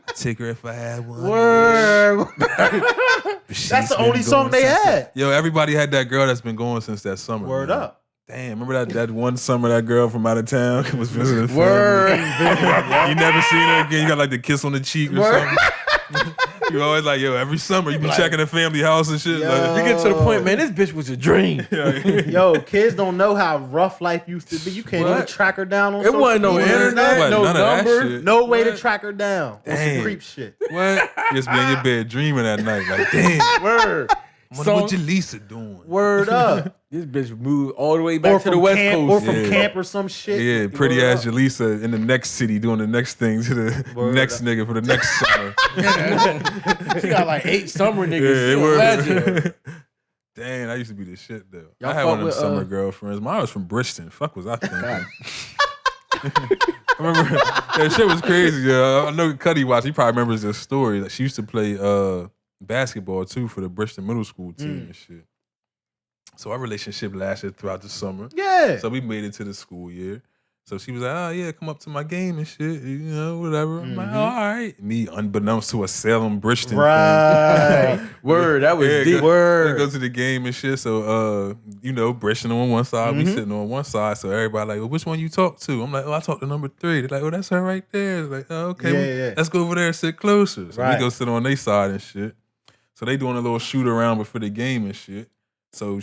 I'd take her if I had one. Word. But she's That's the been only song going they since had. Yo, everybody had that girl that's been going since that summer. Word man. up. Damn, remember that one summer that girl from out of town was visiting family? Word. You never seen her again. You got like the kiss on the cheek or Word. something. You always like, yo, every summer you be checking the family house and shit. Yo. Like, You get to the point, man, this bitch was a dream. Yo, kids don't know how rough life used to be. You can't even What? track her down on It social wasn't no media. internet, Wasn't no none of that number. shit. No way to What? track her down. On some Damn. creep shit. What? Just be in your bed dreaming at night. Like, damn, Word. I wonder what Jaleesa doing. Word up. This bitch moved all the way back Or to the from West camp, Coast. or from Yeah. camp or some shit. Yeah, pretty Word ass up. Jaleesa in the next city doing the next thing to the Word next up. nigga for the next summer. She got like 8 summer niggas. Yeah, She it a legend. was. Dang, I used to be the shit though. Y'all I had fuck one of them with, summer girlfriends. Mine was from Bridgeton. Fuck was I thinking? God. I remember that shit was crazy. Yeah, I know Cuddy watched. He probably remembers this story. Like she used to play basketball too for the Bridgeton Middle School team and shit. So our relationship lasted throughout the summer. Yeah. So we made it to the school year. So she was like, oh yeah, come up to my game and shit, you know, whatever. I'm like, oh, all right. Me, unbeknownst to a Salem Bridgeton fan. Right. Word, that was Yeah, deep. go- Word. Go to the game and shit. So, you know, Bridgeton on one side, we sitting on one side. So everybody like, well, which one you talk to? I'm like, oh, I talk to number 3. They're like, oh, that's her right there. They're like, oh, okay, Yeah. let's go over there and sit closer. So Right. we go sit on their side and shit. So they doing a little shoot around before the game and shit. So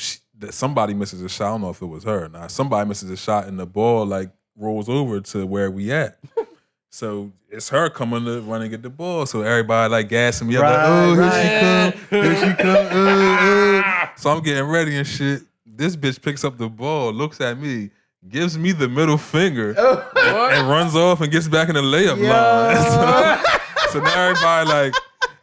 somebody misses a shot. I don't know if it was her. Nah, somebody misses a shot and the ball like rolls over to where we at. So it's her coming to run and get the ball. So everybody like gassing me up, like, oh, here she come. So I'm getting ready and shit. This bitch picks up the ball, looks at me, gives me the middle finger, and runs off and gets back in the layup line. So now everybody like,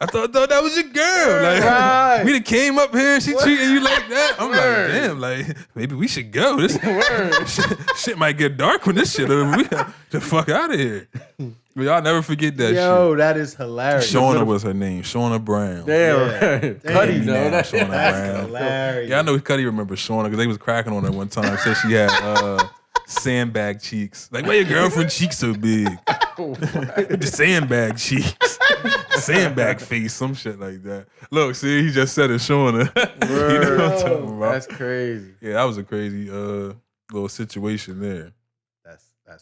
I thought that was your girl. Like, Right. we done came up here and she treating you like that. I'm like, damn, like, maybe we should go. This shit might get dark when this shit over. We got the fuck out of here. But y'all never forget that Yo, that is hilarious. shit. Shauna was her name. Shauna Brown. Damn, Yeah. right. Cuddy, Damn, no, Shauna that That's Brown. hilarious. Yeah, I know Cuddy remembers Shauna because they was cracking on her one time. Said she had sandbag cheeks. Like, why your girlfriend cheeks so big? With the sandbag cheeks. Sandbag face, some shit like that. Look, see, he just said it, Shauna. You know what I'm talking about? That's crazy. Yeah, that was a crazy little situation there. That's funny.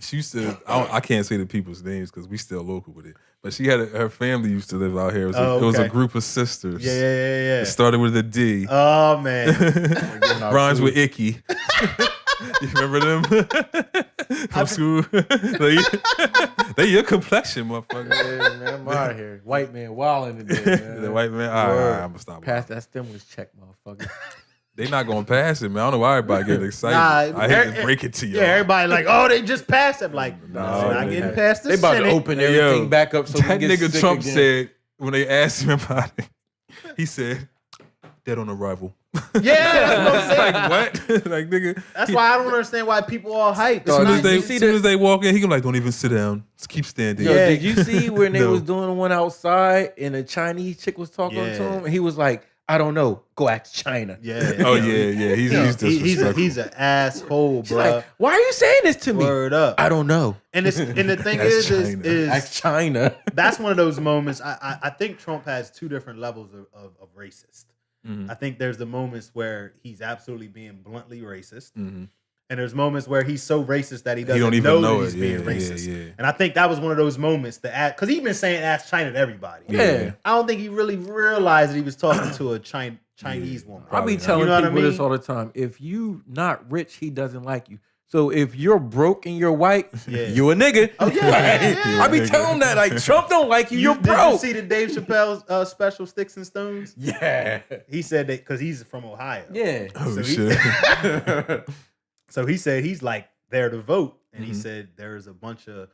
She used to, I can't say the people's names because we still local with it. But she had her family used to live out here. It was a okay. group of sisters. Yeah. It started with a D. Oh man. Rhymes with icky. You remember them? From school? They your complexion, motherfucker. Yeah, man, I'm out here. White man wilding today, man. The white man. All right, I'm gonna stop. Pass that stimulus check, motherfucker. They not gonna pass it, man. I don't know why everybody get excited. Nah, I hate to break it to y'all. Yeah, everybody like, oh, they just passed it. Like, Nah, no, not they- getting past the They about to Senate. open Hey, everything yo, back up so we that can get nigga sick Trump again. said when they asked him about it, he said, "Dead on arrival." Yeah, that's what I'm saying. Like what? Like nigga. That's why I don't understand why people all hype. As soon as Did you they, see as soon the- as they walk in, he gonna like, "Don't even sit down. Just keep standing." Yo, Yeah. did you see when they No. was doing the one outside and a Chinese chick was talking Yeah. to him? And he was like, I don't know. Go ask China. Yeah. Oh yeah. He's an asshole, She's bro. like, why are you saying this to me? Word up. I don't know. And the thing That's is Ask China. that's one of those moments. I think Trump has two different levels of racist. Mhm. I think there's the moments where he's absolutely being bluntly racist. Mhm. And there's moments where he's so racist that he doesn't don't even know that he's it. being Yeah, racist. yeah. And I think that was one of those moments that, because he's been saying ask China to everybody. Yeah. I don't think he really realized that he was talking to a Chinese woman. I Probably be not. telling You know what I people this mean? all the time. If you not rich, he doesn't like you. So if you're broke and you're white, Yeah. you a nigga. Oh, yeah, yeah. I be Nigga. telling him that like Trump don't like you. You're Did you broke. see the Dave Chappelle's special Sticks and Stones? Yeah. He said that because he's from Ohio. Yeah. Oh So shit. So he said he's like there to vote, and he Mhm. said there's a bunch of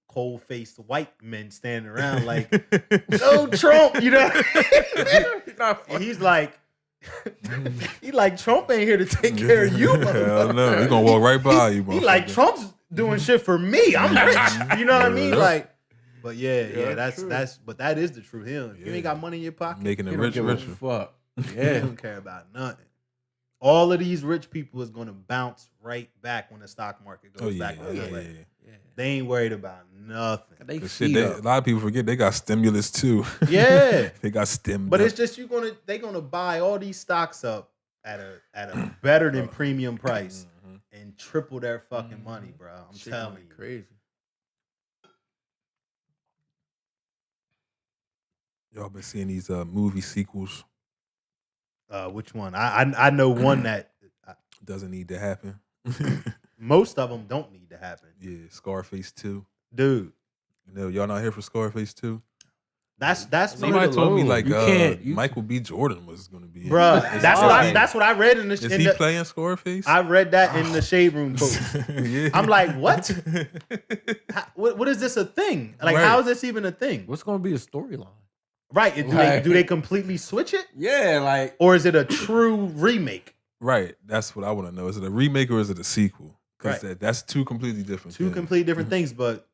cold-faced white men standing around like, "Go Trump," you know. And he's like, he like Trump ain't here to take care of you, Hell motherfucker. no. He gonna walk right by you, He like motherfucker. Trump's doing shit for me. I'm rich. You know what I mean? Yeah. Like, but yeah, that's true. but that is the truth. If you Yeah. ain't got money in your pocket, Making He it don't rich give a richer. fuck. you Yeah. don't care about nothing. All of these rich people is gonna bounce right back when the stock market goes Oh yeah, back the yeah, other way. yeah. They ain't worried about nothing. They Cause shit, feed a up. lot of people forget they got stimulus too. Yeah. They got stim. But it's just they gonna buy all these stocks up at a better than premium price and triple their fucking money, bro. I'm Shit telling going you. crazy. Y'all been seeing these movie sequels. Which one? I know one that Doesn't need to happen. most of them don't need to happen, Yeah, Scarface 2. dude. You know, y'all not here for Scarface 2? That's Somebody told me alone. like You can't- you- Michael B. Jordan was gonna be in it. Bruh, Is that's he what playing- that's what I read in the. Is in he the playing Scarface? I read that in the Shade Room post. Yeah. I'm like, what? What is this a thing? Like, Right. how is this even a thing? What's gonna be a storyline? Right? Right. Do they completely switch it, Yeah, like or is it a true remake? Right. That's what I want to know. Is it a remake or is it a sequel? Because Right. that's two completely different Two things. completely different things, but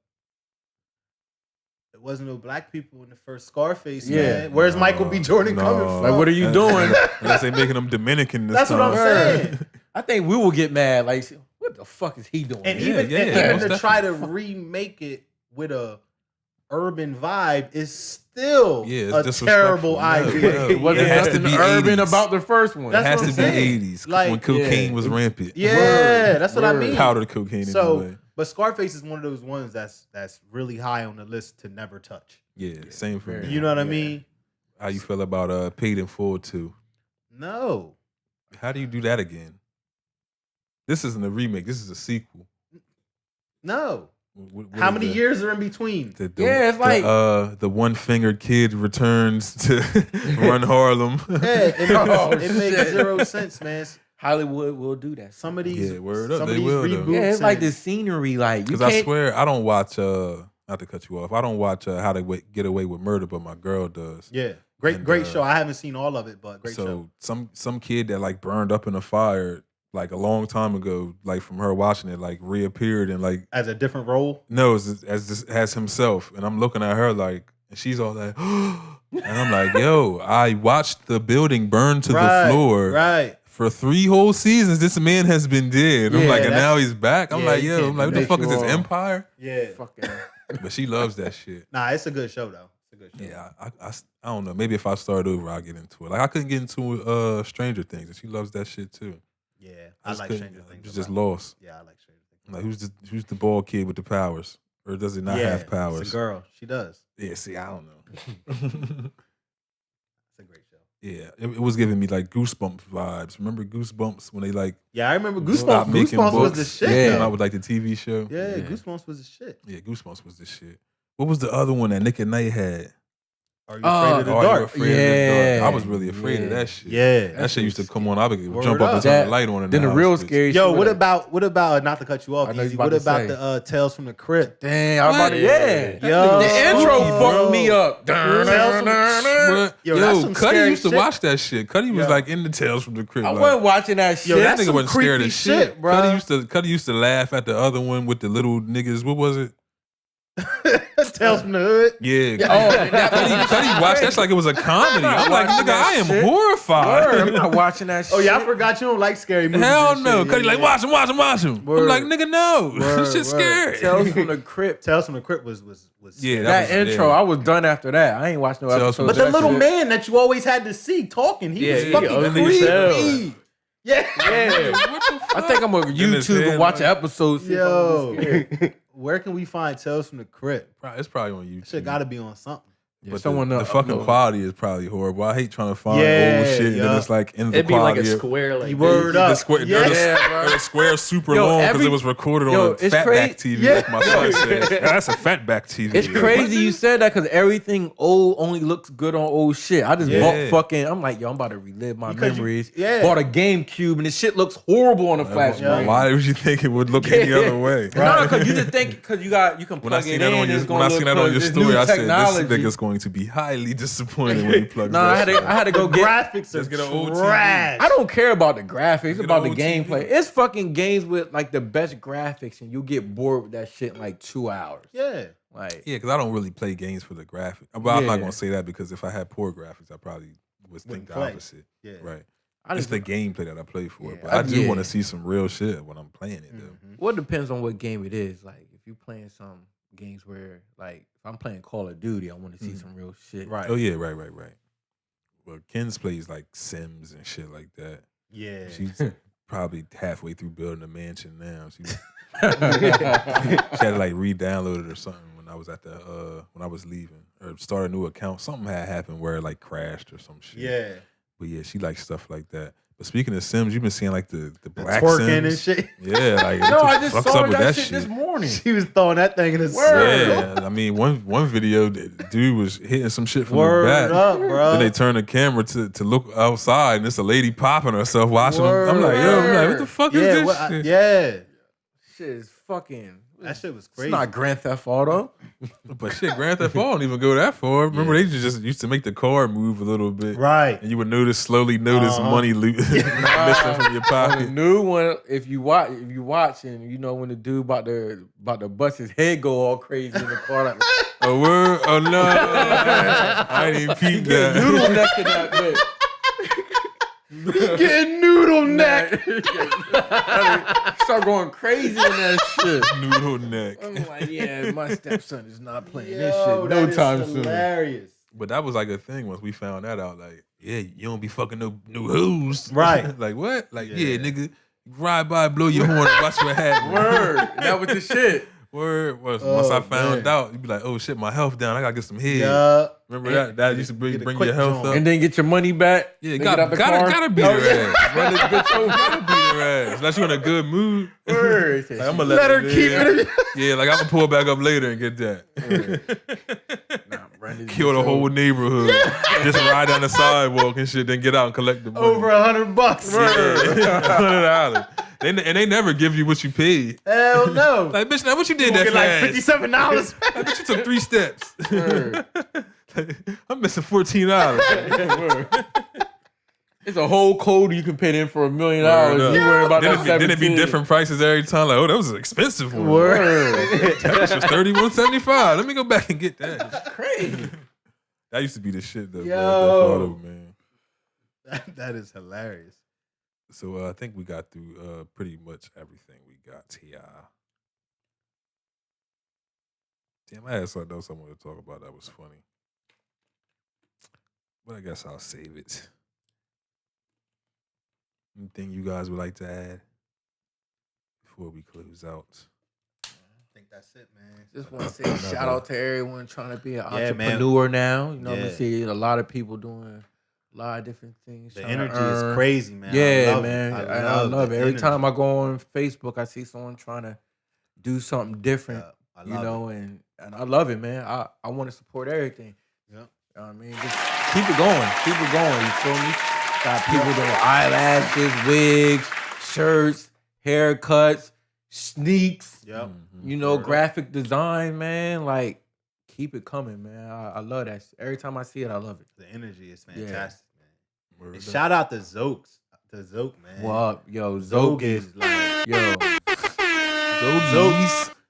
there wasn't no black people in the first Scarface. Yeah. Man. Where's Michael B. Jordan coming from? like, what are you doing? Unless they making them Dominican this That's what time. I'm saying. I think we will get mad. Like, what the fuck is he doing? And Yeah, even, yeah, and most to try to remake it with a urban vibe is still Yeah, it's a disrespectful. terrible No, idea. no. it wasn't It has to nothing be urban 80s. about the first one. It That's has what to I'm be saying. 80s Like, when cocaine yeah. was rampant. Yeah, Word, that's what I word. mean. Powdered cocaine So, anyway. but Scarface is one of those ones that's really high on the list to never touch. Yeah, same for very me. You know what I Yeah. mean? How you feel about Paid in Full too? No, How do you do that again? This isn't a remake. This is a sequel. no. What How is many that? years are in between? Yeah, it's like- the one-fingered kid returns to run Harlem. Yeah, it, Oh, it makes shit. zero sense, man. Hollywood will do that. Some of these, Yeah, word up, some they of these will, though. reboots. Yeah, it's like and- the scenery. Like, you Because can't. I swear I don't watch. Not to cut you off, I don't watch How to Get Away with Murder, but my girl does. Yeah, great, And, great show. I haven't seen all of it, but great show. So some kid that like burned up in a fire like a long time ago, like from her watching it, like reappeared and like As a different role. knows as himself, and I'm looking at her like, and she's all like, and I'm like, yo, I watched the building burn to the floor. Right. For 3 whole seasons, this man has been dead. I'm Yeah, like, and that's- now he's back. I'm yeah, like, you yo, can't I'm like, what the make fuck is this you all- empire? Yeah. Fucking. But she loves that shit. Nah, it's a good show though. It's a good show. Yeah, I don't know. Maybe if I start over, I'll get into it. Like I couldn't get into Stranger Things, and she loves that shit too. Yeah, I just like couldn't. Stranger Things. Just a lot. lost. Yeah, I like Stranger Things. Like who's the bald kid with the powers, or does it not yeah, have powers? It's a girl. She does. Yeah, see, I don't know. It's a great show. Yeah, it was giving me like Goosebumps vibes. Remember Goosebumps when they like Yeah, I remember stopped Goosebumps. making Goosebumps was books? the shit. Yeah. Came though. out with like the TV show. Yeah, Goosebumps was the shit. Yeah, Goosebumps was the shit. What was the other one that Nick at Night had? Are you afraid of the Are You dark? Afraid of the Dark? I was Yeah, really afraid of yeah. that shit. Yeah. That shit used to come on. I would Word jump up up. and turn That- the light on. In Then the house, real bitch. scary. Yo, shit what was- about not to cut you off, I know you Easy? about What to about say. the Tales from the Crypt? Dang, I'm about to. Yeah. Yo, The intro spooky, fucked bro. me up. Tales from the But, Yo, that's some Cuddy scary used to shit. watch that shit. Cuddy was Yo. like in the Tales from the Crypt. I like, wasn't watching that shit. Yo, that that's nigga some wasn't scared creepy of shit, shit, bro. Cuddy used to laugh at the other one with the little niggas. What was it? Tales from the Hood. Yeah. Oh, Cuddy watched that's like it was a comedy. I'm like, watching nigga, I am that shit. horrified. Word, I'm not watching that shit. Oh yeah, I forgot you don't like scary movies. Hell and no. shit. Cuddy like, watch him. I'm Word. like, nigga, no. Word, This shit's word. scary. Tales from the Crypt. Tales from the Crypt was Yeah, That was- intro, yeah. I was done after that. I ain't watched no Tales episodes. from But the the of that little shit. man that you always had to see talking, he Yeah, was he fucking ugly as creepy. hell. Yeah. Yeah. What the fuck? I think I'm gonna his YouTube head, and watch man. an episode. See if I'm Yo, gonna be scared. where can we find Tales from the Crypt? It's probably on YouTube. Shit got to be on something. Yeah, But someone the else fucking upload. quality is probably horrible. I hate trying to find Yeah, old shit and then yeah. it's like in the It'd be like quality. a square, like Word the up. square, Yeah. the square super Yo, long because every- it was recorded Yo, on a it's fatback crazy. TV, Yeah. like my son says. That's a fatback TV. It's crazy you said that because everything old only looks good on old shit. I just Yeah. bought fucking. I'm like, yo, I'm about to relive my Because memories. yeah. Bought a GameCube and this shit looks horrible on the flat Yeah. screen. Why would you think it would look any other way? No, because you just think because you can When I plug seen it that in. on your, It's when gonna I look seen that on good. your It's story, new I said technology. this nigga's going to be highly disappointed when he plugs No, I that shit. had to go The get. graphics are Just get an old TV. trash. I don't care about the graphics. It's Get about the an old TV. gameplay. It's fucking games with like the best graphics, and you get bored with that shit in like 2 hours. Yeah. Like, Yeah, because I don't really play games for the graphics. But I'm not Yeah. going to say that because if I had poor graphics, I probably would think Wouldn't the play. opposite. Yeah. Right. I It's just the gameplay that I play for. Yeah. But I do Yeah. want to see some real shit when I'm playing it, though. Mhm. Well, it depends on what game it is. Like, if you're playing some games where, like, if I'm playing Call of Duty, I want to see some real shit. Right. Oh, yeah, right. Well, Ken's plays like Sims and shit like that. Yeah. She's probably halfway through building a mansion now. She had to like re-download it or something when I was at the when I was leaving or start a new account. Something had happened where it like crashed or some shit. Yeah. But yeah, she likes stuff like that. But speaking of Sims, you've been seeing like the black Twerking Sims. and shit. Yeah, like No, what I the just fuck's saw up with that shit this morning. She was throwing that thing in the Word. Yeah, I mean one video, the dude was hitting some shit from Word the back. up, bro. Then they turn the camera to look outside, and it's a lady popping herself watching them. I'm like, what the fuck is this what shit? yeah. Shit is fucking. That shit was It's crazy. not Grand Theft Auto. But shit, Grand Theft Auto don't even go that far. Remember, they just used to make the car move a little bit. Right. And you would slowly notice money missing from your On the pocket. new one, if you watch and you know when the dude about to bust his head go all crazy in the car, like A word? Oh, no. I didn't even peep that. noodle neck in that bitch. Getting noodle neck. Start going crazy in that shit. Noodle neck. I'm like, yeah, my stepson is not playing this Yo, shit that no is time soon. hilarious. But that was like a thing once we found that out. Like, yeah, you don't be fucking no hoes. Right. Like, what? Like, Yeah. yeah, nigga, ride by, blow your horn, and watch what happens. Word. That was the shit. Word. Once Oh, I found man. out, you'd be like, oh shit, my health down. I gotta get some head. Yeah. Remember that? That used to bring Get a your quick health joint. up. And then get your money back. Yeah, Then gotta get out the car. beat Oh, her yeah. ass. Run this bitch over. Gotta beat her ass. Unless you in a good mood. Word. Like, I'm gonna Let her it keep live. it. Yeah, like I'm gonna pull back up later and get that. Nah, run this Kill the bitch whole over. neighborhood. Just ride down the sidewalk and shit, then get out and collect the money. Over $100. $100. They never give you what you paid. Hell no. Like, bitch, now what you did You that get like fast? $57. Like, bitch, you took 3 steps. Word. I'm missing $14. Word. It's a whole code you can pay in for $1 million. Word You up. worry about that Then it be 17. different prices every time. Like, oh, that was an expensive one. Word. That was $31.75. Let me go back and get that. Crazy. That used to be the shit, though. Yo. Auto, man. That is hilarious. So I think we got through pretty much everything we got here. Damn, I had something else I wanted to talk about that was funny. But I guess I'll save it. Anything you guys would like to add before we close out? I think that's it, man. Just want to say shout out to everyone trying to be an Yeah, man. entrepreneur now. You know, Yeah. we see a lot of people doing a lot of different things. The trying to energy earn. is crazy, man. Yeah, I love man. It. I love the it. Every energy. time I go on Facebook, I see someone trying to do something different. Yeah, I You love know, and I love it, man. I want to support everything. Yeah. You know what I mean? Just keep it going. Keep it going. You feel me? Got people doing eyelashes, wigs, shirts, haircuts, sneaks. Yep. You know, Word up. graphic design, man. Like, keep it coming, man. I love that. Every time I see it, I love it. The energy is Yeah. fantastic, man. Word And up. shout out to Zokes. To Zoke, man. Well, yo, Zoke Zoke is is like yo. Zogies.